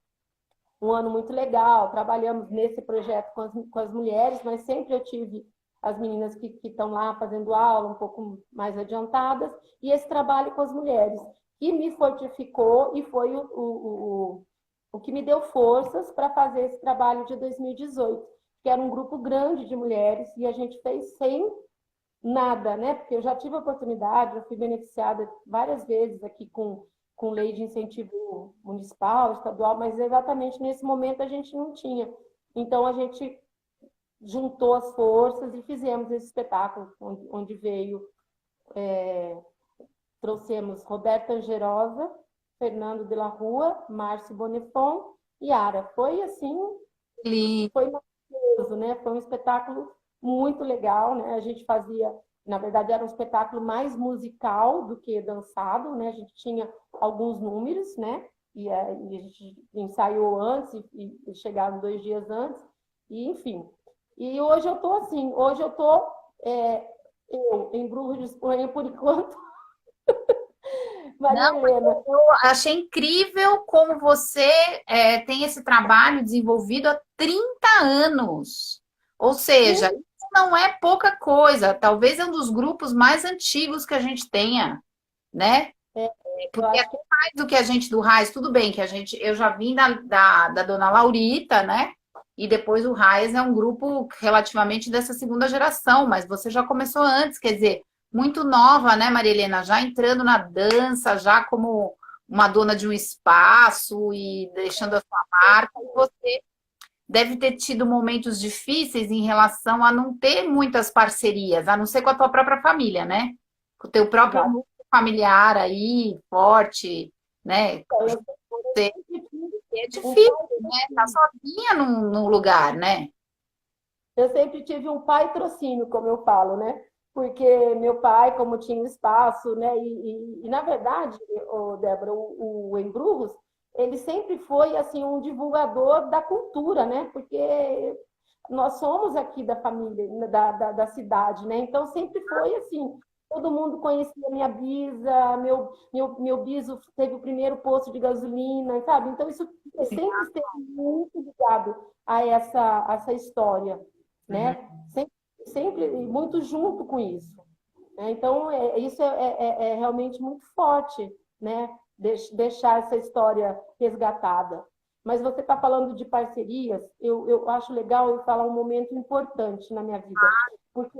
muito legal, trabalhamos nesse projeto com as mulheres, mas sempre eu tive as meninas que estão lá fazendo aula, um pouco mais adiantadas, e esse trabalho com as mulheres, que me fortificou e foi o que me deu forças para fazer esse trabalho de 2018, que era um grupo grande de mulheres, e a gente fez sem nada, né? Porque eu já tive a oportunidade, eu fui beneficiada várias vezes aqui com lei de incentivo municipal, estadual, mas exatamente nesse momento a gente não tinha. Então a gente juntou as forças e fizemos esse espetáculo, onde trouxemos Roberta Angerosa, Fernando de la Rua, Márcio Bonifon e Ara. Foi assim, foi maravilhoso, né? Foi um espetáculo muito legal, né? A gente fazia, na verdade, era um espetáculo mais musical do que dançado, né? A gente tinha alguns números, né? E a gente ensaiou antes e chegaram 2 dias antes, e enfim. E hoje eu tô assim, hoje eu tô em Brujas de Espanha por enquanto. Maria Não, Helena. eu achei incrível como você tem esse trabalho desenvolvido há 30 anos. Ou seja, Sim, isso não é pouca coisa. Talvez é um dos grupos mais antigos que a gente tenha, né? eu Porque acho até que mais do que a gente do Raiz, tudo bem que eu já vim da Dona Laurita, né? E depois o Raiz é um grupo relativamente dessa segunda geração, mas você já começou antes, quer dizer, muito nova, né, Maria Helena? Já entrando na dança, já como uma dona de um espaço e deixando a sua marca. E você deve ter tido momentos difíceis em relação a não ter muitas parcerias, a não ser com a tua própria família, né? Com o teu próprio exato. núcleo familiar aí, forte, né? Eu Você- sempre tive É um difícil, pai né? Tá sozinha num lugar, né? Eu sempre tive um pai trocínio, como eu falo, né? Porque meu pai, como tinha um espaço, né? Na verdade, Débora, o Embrurros, ele sempre foi assim um divulgador da cultura, né? Porque nós somos aqui da família, da cidade, né? Então sempre foi assim. Todo mundo conhecia minha bisa, meu biso teve o primeiro posto de gasolina, sabe? Então isso sempre esteve muito ligado a essa história. Uhum. né? Sempre muito junto com isso. Né? Então, isso é realmente muito forte, né? Deixar essa história resgatada. Mas você está falando de parcerias, eu acho legal eu falar um momento importante na minha vida, porque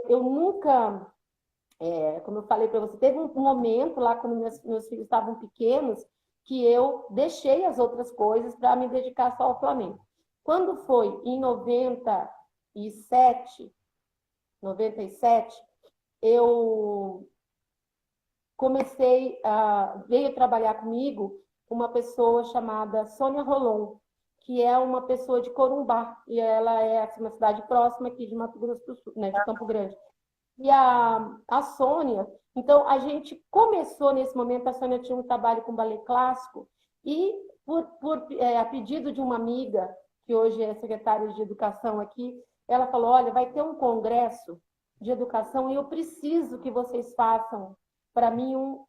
eu nunca, como eu falei para você, teve um momento lá quando meus filhos estavam pequenos que eu deixei as outras coisas para me dedicar só ao Flamengo. Quando foi em 97, eu veio trabalhar comigo uma pessoa chamada Sônia Rolon, que é uma pessoa de Corumbá, e ela é assim, uma cidade próxima aqui de Mato Grosso do Sul, né, de Campo Grande. E a Sônia, então a gente começou nesse momento, a Sônia tinha um trabalho com balé clássico, e a pedido de uma amiga, que hoje é secretária de educação aqui, ela falou, olha, vai ter um congresso de educação e eu preciso que vocês façam para mim um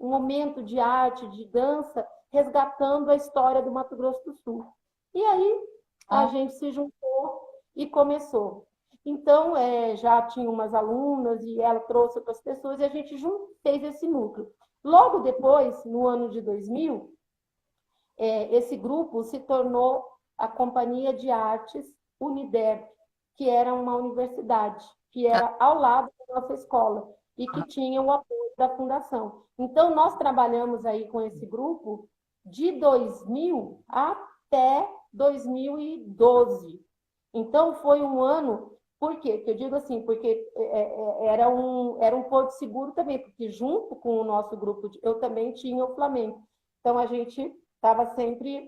momento de arte, de dança, resgatando a história do Mato Grosso do Sul. E aí a gente se juntou e começou. Então, já tinha umas alunas e ela trouxe outras pessoas e a gente fez esse núcleo. Logo depois, no ano de 2000, esse grupo se tornou a Companhia de Artes Uniderp, que era uma universidade, que era ao lado da nossa escola e que tinha o apoio da fundação. Então, nós trabalhamos aí com esse grupo de 2000 até 2012. Então, foi um ano. Por quê? Eu digo assim, porque era um porto seguro também, porque junto com o nosso grupo, eu também tinha o Flamengo. Então, a gente estava sempre...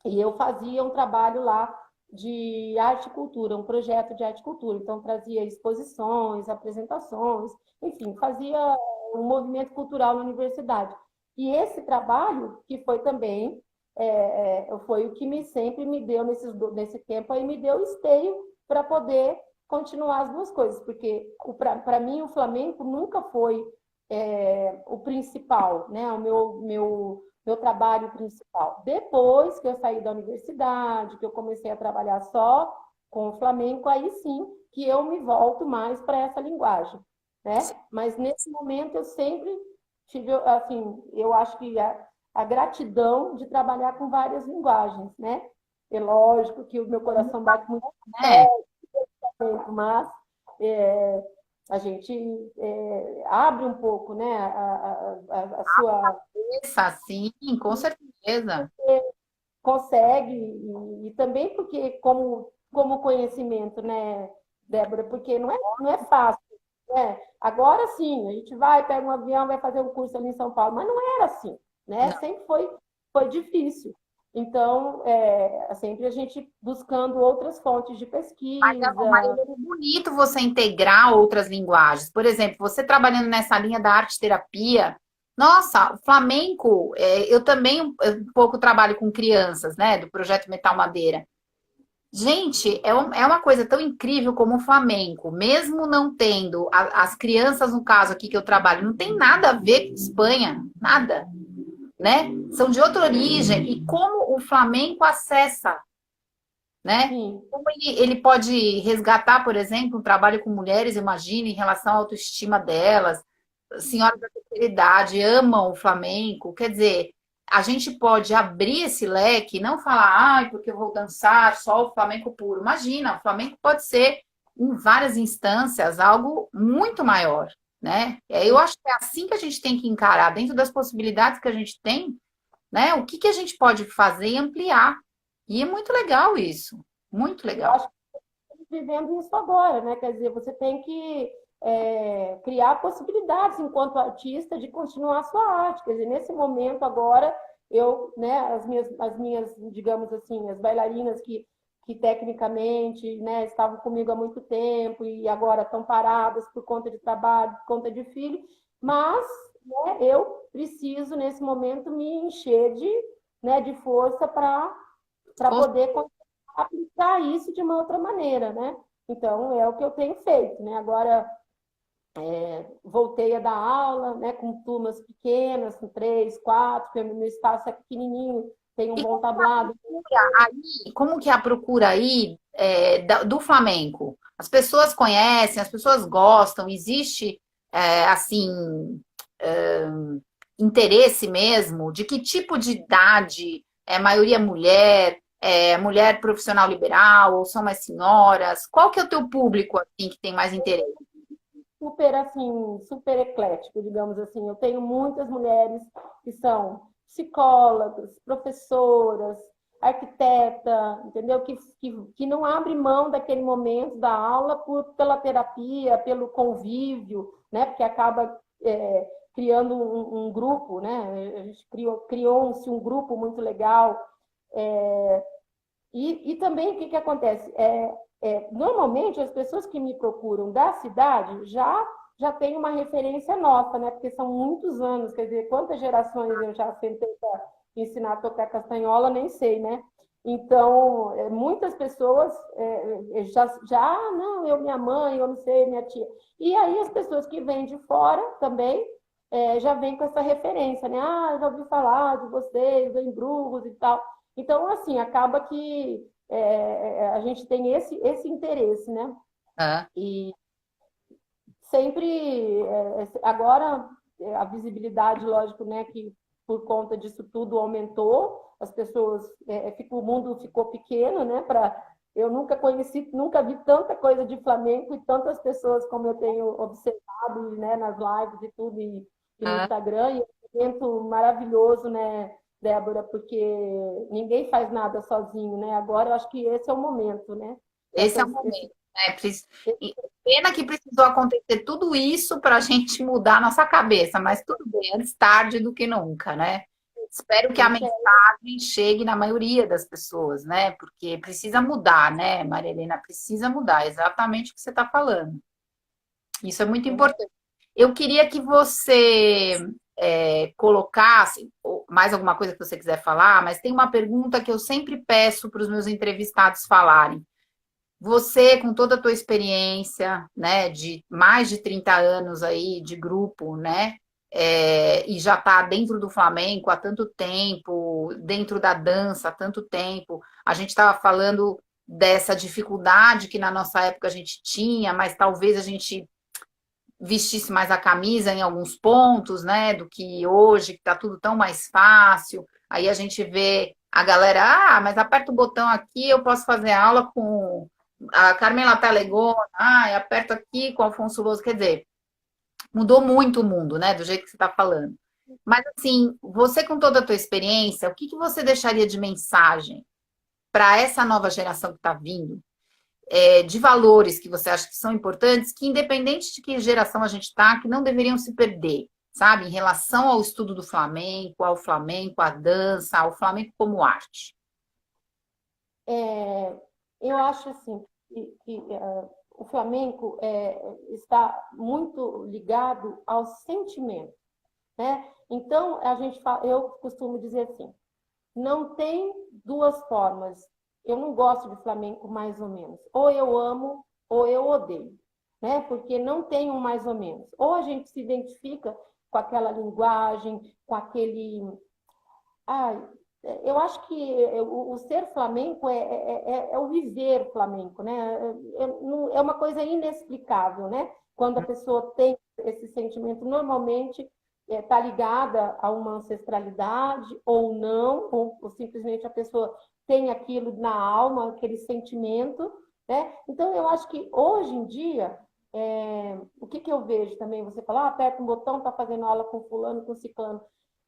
E eu fazia um trabalho lá de arte e cultura, um projeto de arte e cultura. Então, trazia exposições, apresentações, enfim, fazia um movimento cultural na universidade. E esse trabalho, que foi também, foi o que sempre me deu, nesse tempo, aí me deu esteio para poder continuar as duas coisas, porque para mim o Flamengo nunca foi o principal, né? O meu trabalho principal. Depois que eu saí da universidade, que eu comecei a trabalhar só com o flamenco, aí sim que eu me volto mais para essa linguagem, né? Mas nesse momento eu sempre tive, assim, eu acho que a gratidão de trabalhar com várias linguagens, né? É lógico que o meu coração bate muito É, forte, mas a gente abre um pouco, né? A sua essa, sim, com certeza. consegue, e também porque como conhecimento, né, Débora, porque não é fácil, né? Agora sim, a gente vai, pega um avião, vai fazer um curso ali em São Paulo, mas não era assim, né? Não. Sempre foi difícil. Então, sempre a gente buscando outras fontes de Mas, pesquisa. Marília, é bonito você integrar outras linguagens. Por exemplo, você trabalhando nessa linha da arte-terapia, nossa, o flamenco, eu também um pouco trabalho com crianças, né, do projeto Metal Madeira. Gente, é uma coisa tão incrível como o flamenco, mesmo não tendo as crianças, no caso aqui que eu trabalho, não tem nada a ver com Espanha, nada, né? São de outra origem. E como o flamenco acessa, né? Sim, Como ele pode resgatar, por exemplo, um trabalho com mulheres, imagina, em relação à autoestima delas. Senhoras da terceira idade amam o flamenco. Quer dizer, a gente pode abrir esse leque e não falar, ai, porque eu vou dançar só o flamenco puro. Imagina, o flamenco pode ser, em várias instâncias, algo muito maior, né? Eu acho que é assim que a gente tem que encarar, dentro das possibilidades que a gente tem, né? O que que a gente pode fazer e ampliar. E é muito legal isso. Muito eu legal. acho vivendo isso agora, né? Quer dizer, você tem que criar possibilidades enquanto artista de continuar a sua arte. Quer dizer, nesse momento agora, eu, né, as minhas, digamos assim, as bailarinas que tecnicamente, né, estavam comigo há muito tempo e agora estão paradas por conta de trabalho, por conta de filho, mas, né, eu preciso nesse momento me encher de força para poder aplicar isso de uma outra maneira, né? Então, é o que eu tenho feito, né? Agora, voltei a dar aula, né, com turmas pequenas, com 3, 4, porque o meu espaço é pequenininho, tem um E bom tablado. como que é a procura aí do flamenco? As pessoas conhecem, as pessoas gostam, existe, assim, é, interesse mesmo? De que tipo de idade? É maioria mulher? É mulher profissional liberal? Ou são mais senhoras? Qual que é o teu público, assim, que tem mais interesse? Super assim, super eclético, digamos assim. Eu tenho muitas mulheres que são psicólogas, professoras, arquiteta, entendeu? Que não abre mão daquele momento da aula pela terapia, pelo convívio, né? Porque acaba criando um grupo, né? A gente criou-se um grupo muito legal. E também o que acontece? Normalmente as pessoas que me procuram da cidade já têm uma referência nossa, né? Porque são muitos anos, quer dizer, quantas gerações eu já sentei para ensinar a tocar castanhola, nem sei, né? Então, muitas pessoas não, minha mãe, eu não sei, minha tia. E aí as pessoas que vêm de fora também já vêm com essa referência, né? Ah, já ouvi falar de vocês, em Brugos e tal. Então, assim, acaba que a gente tem esse interesse, né? Ah, E sempre, agora, a visibilidade, lógico, né, que por conta disso tudo aumentou, as pessoas, o mundo ficou pequeno, né, eu nunca conheci, nunca vi tanta coisa de Flamengo e tantas pessoas como eu tenho observado, né, nas lives e tudo, e no ah. Instagram, e é um evento maravilhoso, né, Débora, porque ninguém faz nada sozinho, né? Agora eu acho que esse é o momento, né? Esse é o momento, né? E pena que precisou acontecer tudo isso para a gente mudar a nossa cabeça, mas tudo bem, antes tarde do que nunca, né? Espero que a esse mensagem chegue na maioria das pessoas, né? Porque precisa mudar, né, Maria Helena? Precisa mudar, exatamente o que você está falando. Isso é muito importante. Eu queria que você colocasse mais alguma coisa que você quiser falar, mas tem uma pergunta que eu sempre peço para os meus entrevistados falarem. Você, com toda a tua experiência, né, de mais de 30 anos aí de grupo, né, e já está dentro do flamenco há tanto tempo, dentro da dança há tanto tempo, a gente estava falando dessa dificuldade que na nossa época a gente tinha, mas talvez a gente vestisse mais a camisa em alguns pontos, né, do que hoje, que está tudo tão mais fácil. Aí a gente vê a galera, mas aperta o botão aqui, eu posso fazer aula com a Carmela Talegona, aperto aqui com o Afonso Louso, quer dizer, mudou muito o mundo, né, do jeito que você está falando. Mas assim, você com toda a tua experiência, o que que você deixaria de mensagem para essa nova geração que está vindo, de valores que você acha que são importantes, que independente de que geração a gente está, que não deveriam se perder, sabe? Em relação ao estudo do flamenco, à dança, ao flamenco como arte. eu acho assim que o flamenco está muito ligado ao sentimento, né? Então eu costumo dizer assim, não tem duas formas. Eu não gosto de flamenco mais ou menos. Ou eu amo ou eu odeio, né? Porque não tem um mais ou menos. Ou a gente se identifica com aquela linguagem, com aquele ah, eu acho que o ser flamenco é o viver flamenco, né? É uma coisa inexplicável, né? Quando a pessoa tem esse sentimento, normalmente está ligada a uma ancestralidade ou não, ou simplesmente a pessoa tem aquilo na alma, aquele sentimento, né? Então, eu acho que hoje em dia, o que eu vejo também? Você fala, aperta um botão, está fazendo aula com fulano, com ciclano.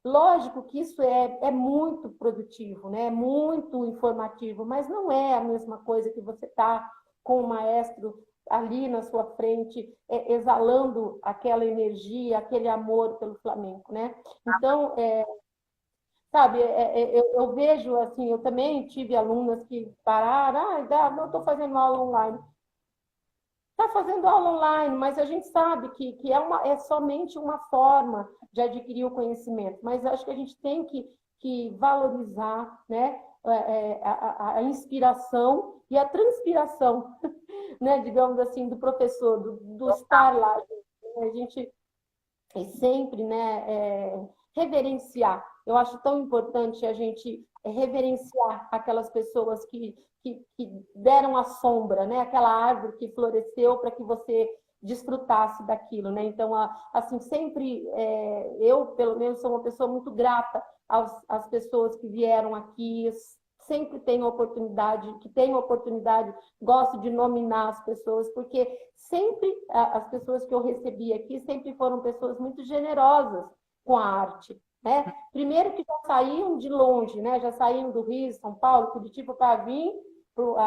Lógico que isso é muito produtivo, né? É muito informativo, mas não é a mesma coisa que você está com o maestro ali na sua frente, exalando aquela energia, aquele amor pelo flamenco, né? Então, sabe, eu vejo assim, eu também tive alunas que pararam, não estou fazendo aula online. Está fazendo aula online, mas a gente sabe que é somente uma forma de adquirir o conhecimento. Mas acho que a gente tem que valorizar, né, a inspiração e a transpiração, né, digamos assim, do professor, do estar lá. A gente sempre, né, reverenciar Eu acho tão importante a gente reverenciar aquelas pessoas que deram a sombra, né? Aquela árvore que floresceu para que você desfrutasse daquilo, né? Então, assim, sempre eu, pelo menos, sou uma pessoa muito grata às pessoas que vieram aqui, sempre tenho oportunidade, que tenho oportunidade, gosto de nominar as pessoas, porque sempre as pessoas que eu recebi aqui sempre foram pessoas muito generosas com a arte, né? Primeiro que já saíam de longe, né? Já saíam do Rio, São Paulo, Curitiba para vir.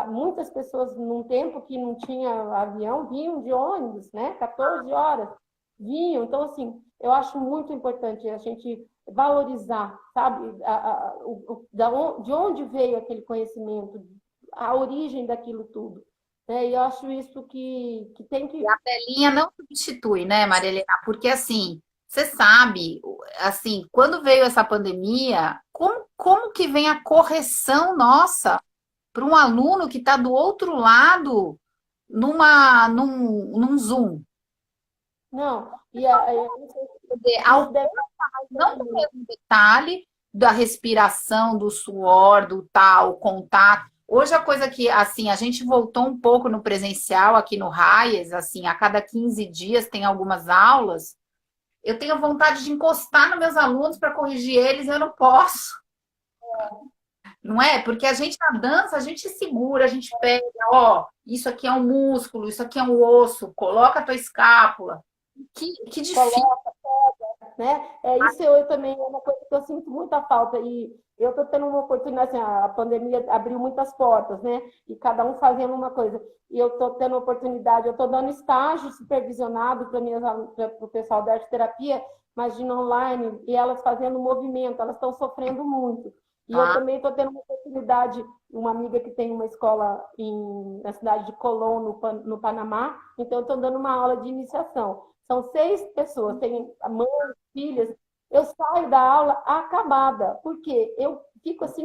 Muitas pessoas, num tempo que não tinha avião, vinham de ônibus, né? 14 horas vinham. Então, assim, eu acho muito importante a gente valorizar, sabe, de onde veio aquele conhecimento, a origem daquilo tudo. Né? E eu acho isso que tem E que. a telinha não substitui, né, Maria Helena? Porque assim, você sabe, assim, quando veio essa pandemia, como que vem a correção nossa para um aluno que está do outro lado num Zoom? Não, Ao isso deve não do mesmo detalhe da respiração, do suor, do tal, contato. Hoje a coisa que, assim, a gente voltou um pouco no presencial aqui no Raias, assim, a cada 15 dias tem algumas aulas. Eu tenho vontade de encostar nos meus alunos para corrigir eles, eu não posso, não é? Porque a gente na dança, a gente segura, a gente pega, ó, isso aqui é um músculo, isso aqui é um osso, coloca a tua escápula. Que difícil. colocar, né? Isso eu também é uma coisa que eu sinto muita falta. E eu estou tendo uma oportunidade, assim, a pandemia abriu muitas portas, né? E cada um fazendo uma coisa. E eu estou tendo oportunidade, eu estou dando estágio supervisionado para o pessoal da arte terapia, mas de online, e elas fazendo movimento, elas estão sofrendo muito. E eu Ah, também estou tendo uma oportunidade, uma amiga que tem uma escola na cidade de Colón, no Panamá, então eu estou dando uma aula de iniciação. São 6 pessoas, tem mães, filhas. Eu saio da aula acabada, porque eu fico assim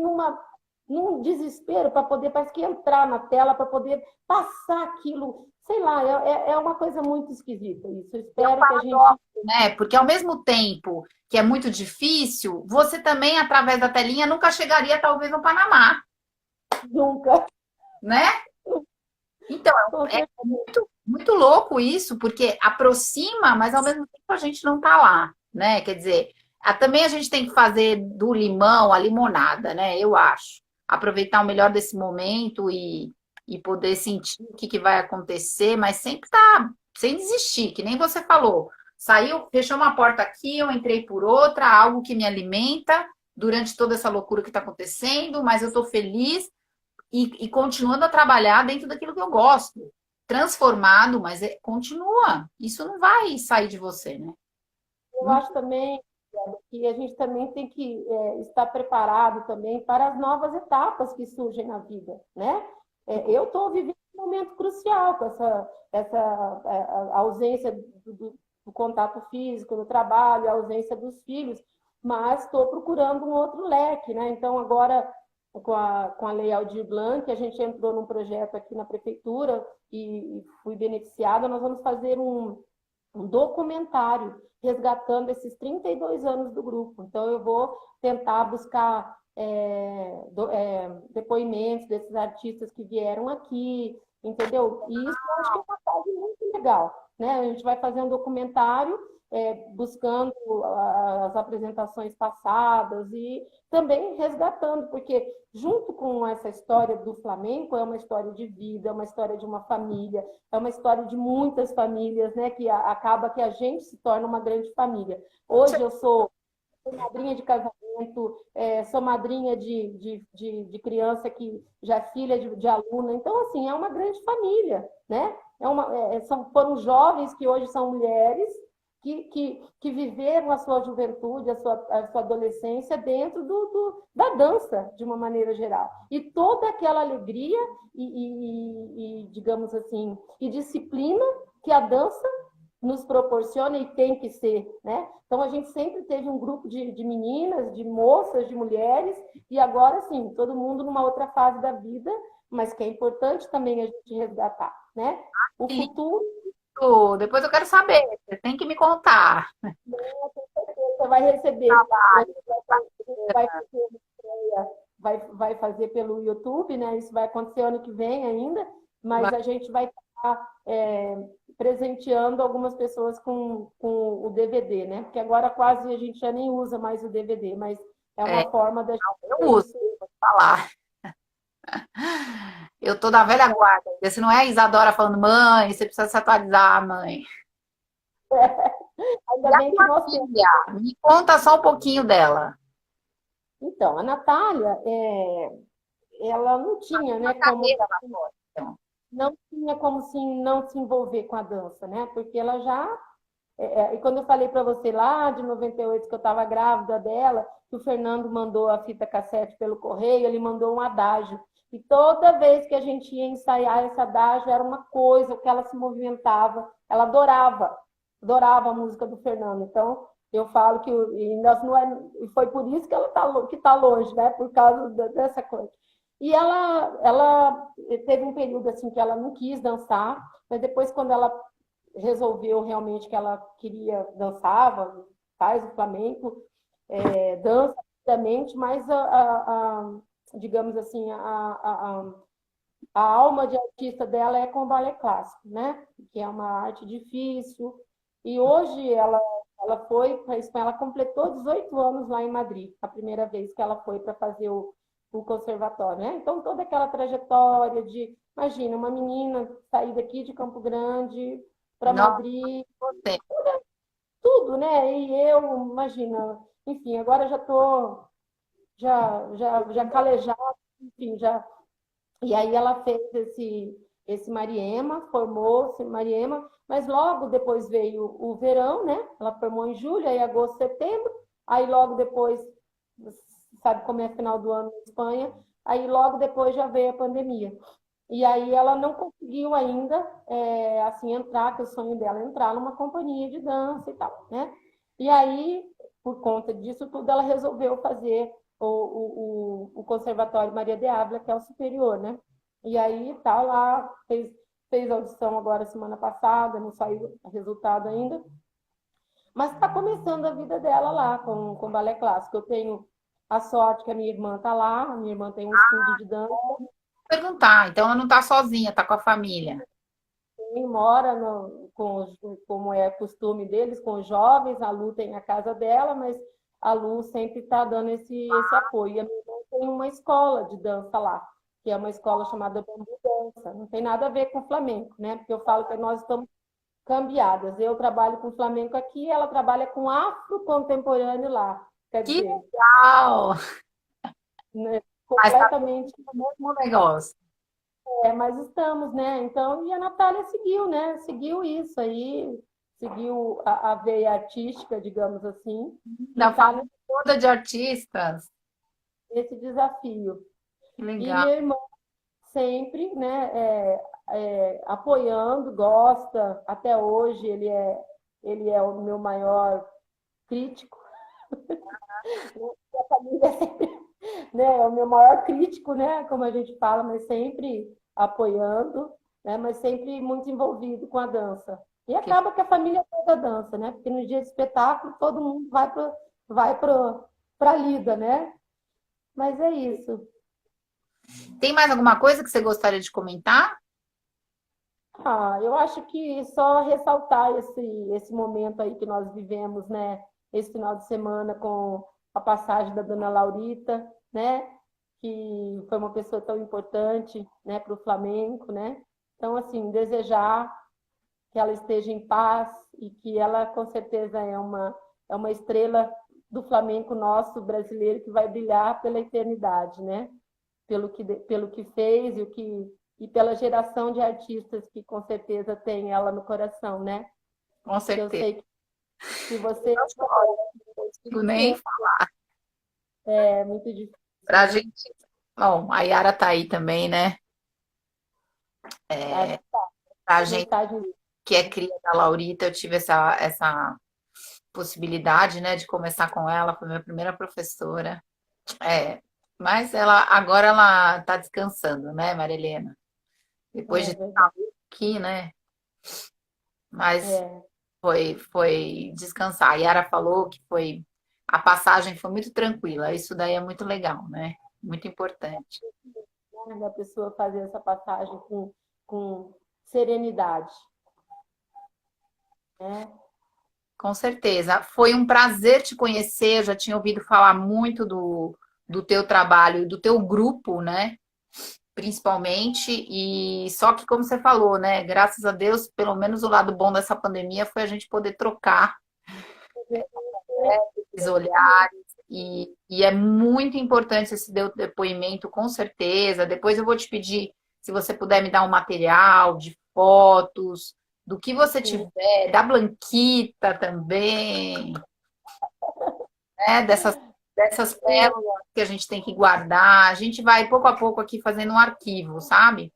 num desespero para poder, parece que entrar na tela, para poder passar aquilo. Sei lá, é uma coisa muito esquisita isso. Eu espero que a gente né? Porque ao mesmo tempo que é muito difícil, você também, através da telinha, nunca chegaria, talvez, no Panamá, nunca. né? Então, é muito, muito louco isso, porque aproxima, mas ao mesmo tempo a gente não tá lá, né? Quer dizer, também a gente tem que fazer do limão a limonada, né? Eu acho. Aproveitar o melhor desse momento e poder sentir o que vai acontecer, mas sempre tá sem desistir, que nem você falou. Saiu, fechou uma porta aqui, eu entrei por outra, algo que me alimenta durante toda essa loucura que está acontecendo, mas eu estou feliz e continuando a trabalhar dentro daquilo que eu gosto. Transformado, mas continua. Isso não vai sair de você, né? eu acho também que a gente também tem que estar preparado também para as novas etapas que surgem na vida, né? Eu estou vivendo um momento crucial com essa ausência do contato físico no trabalho, a ausência dos filhos, mas estou procurando um outro leque, né? Então, agora, com a Lei Aldir Blanc, a gente entrou num projeto aqui na prefeitura e fui beneficiada, nós vamos fazer um documentário resgatando esses 32 anos do grupo. Então, eu vou tentar buscar depoimentos desses artistas que vieram aqui, entendeu? E isso eu acho que é uma fase muito legal, né? A gente vai fazer um documentário buscando as apresentações passadas e também resgatando, porque junto com essa história do flamenco é uma história de vida, é uma história de uma família, é uma história de muitas famílias, né? Que acaba que a gente se torna uma grande família. Hoje eu sou madrinha de casamento, sou madrinha de criança que já é filha de aluna. Então, assim, é uma grande família, né? Foram jovens que hoje são mulheres que viveram a sua juventude, a sua adolescência dentro da dança, de uma maneira geral. E toda aquela alegria digamos assim, e disciplina que a dança nos proporciona e tem que ser, né? Então a gente sempre teve um grupo de meninas, de moças, de mulheres, e agora sim, todo mundo numa outra fase da vida, mas que é importante também a gente resgatar, né? O Que futuro lindo! Depois eu quero saber. Você tem que me contar. você vai receber. vai fazer, vai fazer pelo YouTube, né? Isso vai acontecer ano que vem ainda, mas a gente vai estar presenteando algumas pessoas com o DVD, né? Porque agora quase a gente já nem usa mais o DVD, mas é É, uma forma da eu uso, gente. vou te falar. Eu tô da velha guarda. Se não é a Isadora falando, mãe, você precisa se atualizar, mãe. Ainda E a bem que tua nós temos. filha? Me conta só um pouquinho dela. Então, a Natália, ela não tinha, né, Uma como carreira lá fora, então. não tinha como se não se envolver com a dança, né? Porque ela já e quando eu falei para você lá de 98 que eu estava grávida dela, que o Fernando mandou a fita cassete pelo correio, ele mandou um adágio. E toda vez que a gente ia ensaiar esse adágio, era uma coisa, que ela se movimentava, ela adorava a música do Fernando. Então, eu falo que e foi por isso que ela tá longe, né? Por causa dessa coisa. E ela teve um período assim que ela não quis dançar, mas depois, quando ela resolveu realmente que ela queria, dançava, faz o flamenco, dança rapidamente, mas digamos assim, a alma de artista dela é com o balé clássico, né? Que é uma arte difícil. E hoje ela foi para a Espanha, ela completou 18 anos lá em Madrid, a primeira vez que ela foi para fazer o conservatório, né? Então, toda aquela trajetória de, imagina, uma menina sair daqui de Campo Grande para Nossa, Madrid, você. tudo, né? E eu, imagina, enfim, agora já estou já calejada, enfim, já. E aí ela fez esse Mariema, formou-se Mariema, mas logo depois veio o verão, né? Ela formou em julho, aí agosto, setembro, aí logo depois, sabe como é final do ano na Espanha, aí logo depois já veio a pandemia. E aí ela não conseguiu ainda, assim, entrar, que o sonho dela é entrar numa companhia de dança e tal, né? E aí, por conta disso tudo, ela resolveu fazer o Conservatório Maria de Ávila, que é o superior, né? E aí tá lá, fez audição agora semana passada, não saiu o resultado ainda, mas está começando a vida dela lá com balé clássico. Eu tenho a sorte que a minha irmã tá lá, a minha irmã tem um estúdio de dança, Perguntar, então ela não tá sozinha, tá com a família. quem mora como é costume deles, com os jovens, a Lu tem a casa dela, mas a Lu sempre está dando esse apoio. E a minha irmã tem uma escola de dança lá, que é uma escola chamada Bambu Dança. Não tem nada a ver com flamenco, né? Porque eu falo que nós estamos cambiadas. Eu trabalho com flamenco aqui, ela trabalha com afro contemporâneo lá. Quer Que dizer, legal! né, Mas tá completamente. no mesmo negócio. Mas estamos, né? Então, e a Natália seguiu, né? Seguiu isso aí, seguiu a veia artística, digamos assim, e Da está família toda de artistas. nesse desafio. Que E legal. meu irmão sempre, né, apoiando, gosta, até hoje ele é o meu maior crítico, a família é sempre, né, é o meu maior crítico, né, como a gente fala, mas sempre apoiando, né, mas sempre muito envolvido com a dança. E Que- acaba que a família toda dança, né? Porque no dia de espetáculo todo mundo vai para a lida, né? Mas é isso. Tem mais alguma coisa que você gostaria de comentar? Eu acho que só ressaltar esse momento aí que nós vivemos, né? Esse final de semana com a passagem da Dona Laurita, né? Que foi uma pessoa tão importante, né, para o Flamengo, né? Então, assim, desejar que ela esteja em paz e que ela, com certeza, é uma estrela do Flamengo nosso brasileiro que vai brilhar pela eternidade, né? Pelo que fez e pela geração de artistas que com certeza tem ela no coração, né? Com Que eu certeza. sei que você Eu choro, não consigo nem é muito difícil, pra né? gente. Bom, a Yara tá aí também, né? As Pra gente mensagens que é cria da Laurita, eu tive essa possibilidade, né, de começar com ela, foi minha primeira professora. É, mas agora ela tá descansando, né, Maria Helena? Depois é de verdade. estar aqui, né? Mas É, foi descansar. A Yara falou que foi a passagem foi muito tranquila. Isso daí é muito legal, né? Muito importante. Né, da pessoa fazer essa passagem com serenidade, né? Com certeza. Foi um prazer te conhecer. Eu já tinha ouvido falar muito do teu trabalho, do teu grupo, né? Principalmente. E só que, como você falou, né? Graças a Deus, pelo menos o lado bom dessa pandemia foi a gente poder trocar esses olhares. E é muito importante esse teu depoimento, com certeza. Depois eu vou te pedir se você puder me dar um material de fotos, do que você tiver, da Blanquita também, né? Dessas pérolas que a gente tem que guardar. A gente vai pouco a pouco aqui fazendo um arquivo, sabe?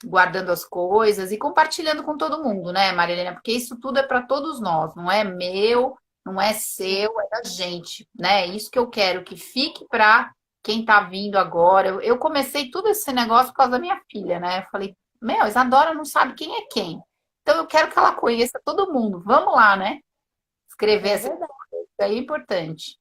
Guardando as coisas e compartilhando com todo mundo, né, Marilena? Porque isso tudo é para todos nós, não é meu, não é seu, é da gente, né? É isso que eu quero que fique para quem tá vindo agora. Eu comecei tudo esse negócio por causa da minha filha, né? Eu falei, meu, Isadora não sabe quem é quem. Então eu quero que ela conheça todo mundo. Vamos lá, né? Escrever É essa verdade. história. Isso aí é importante.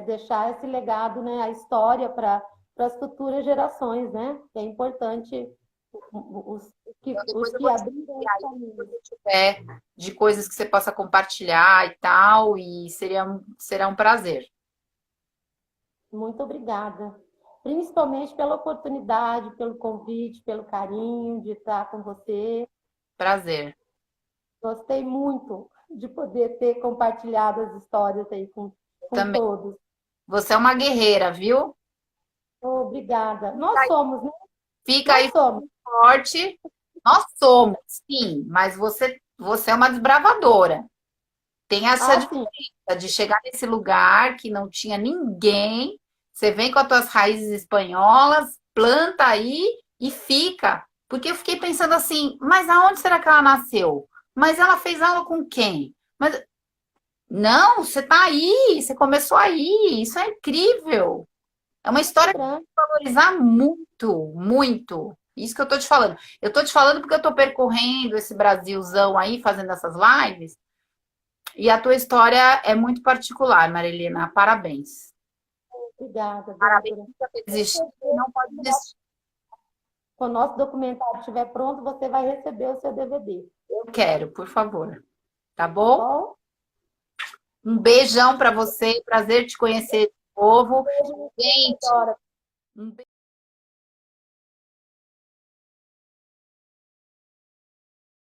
Deixar esse legado, né, a história para as futuras gerações, né? É importante os, Então, os depois eu que vou te abriram enviar esse aí se caminho. você tiver de coisas que você possa compartilhar e tal, e será um prazer. Muito obrigada. Principalmente pela oportunidade, pelo convite, pelo carinho de estar com você. Prazer. Gostei muito de poder ter compartilhado as histórias aí com Também. todos. Você é uma guerreira, viu? Obrigada. Nós somos, né? Fica Nós aí somos. forte. Nós somos, sim, mas você é uma desbravadora. Tem essa Ah, sim. diferença de chegar nesse lugar que não tinha ninguém. Você vem com as tuas raízes espanholas, planta aí e fica. Porque eu fiquei pensando assim, mas aonde será que ela nasceu? Mas ela fez aula com quem? Mas não, você tá aí, você começou aí. Isso é incrível. É uma Que história que branco. tem que valorizar muito, muito. Isso que eu tô te falando. Eu tô te falando porque eu tô percorrendo esse Brasilzão aí, fazendo essas lives, e a tua história é muito particular, Marilena. Parabéns. Obrigada, Parabéns Débora. por ter desistido e não pode desistir. Quando o nosso documentário estiver pronto, você vai receber o seu DVD. Eu quero, por favor. Tá Tá bom? bom? Um beijão para você. Prazer te conhecer de novo. Beijo, Gente, Dora. um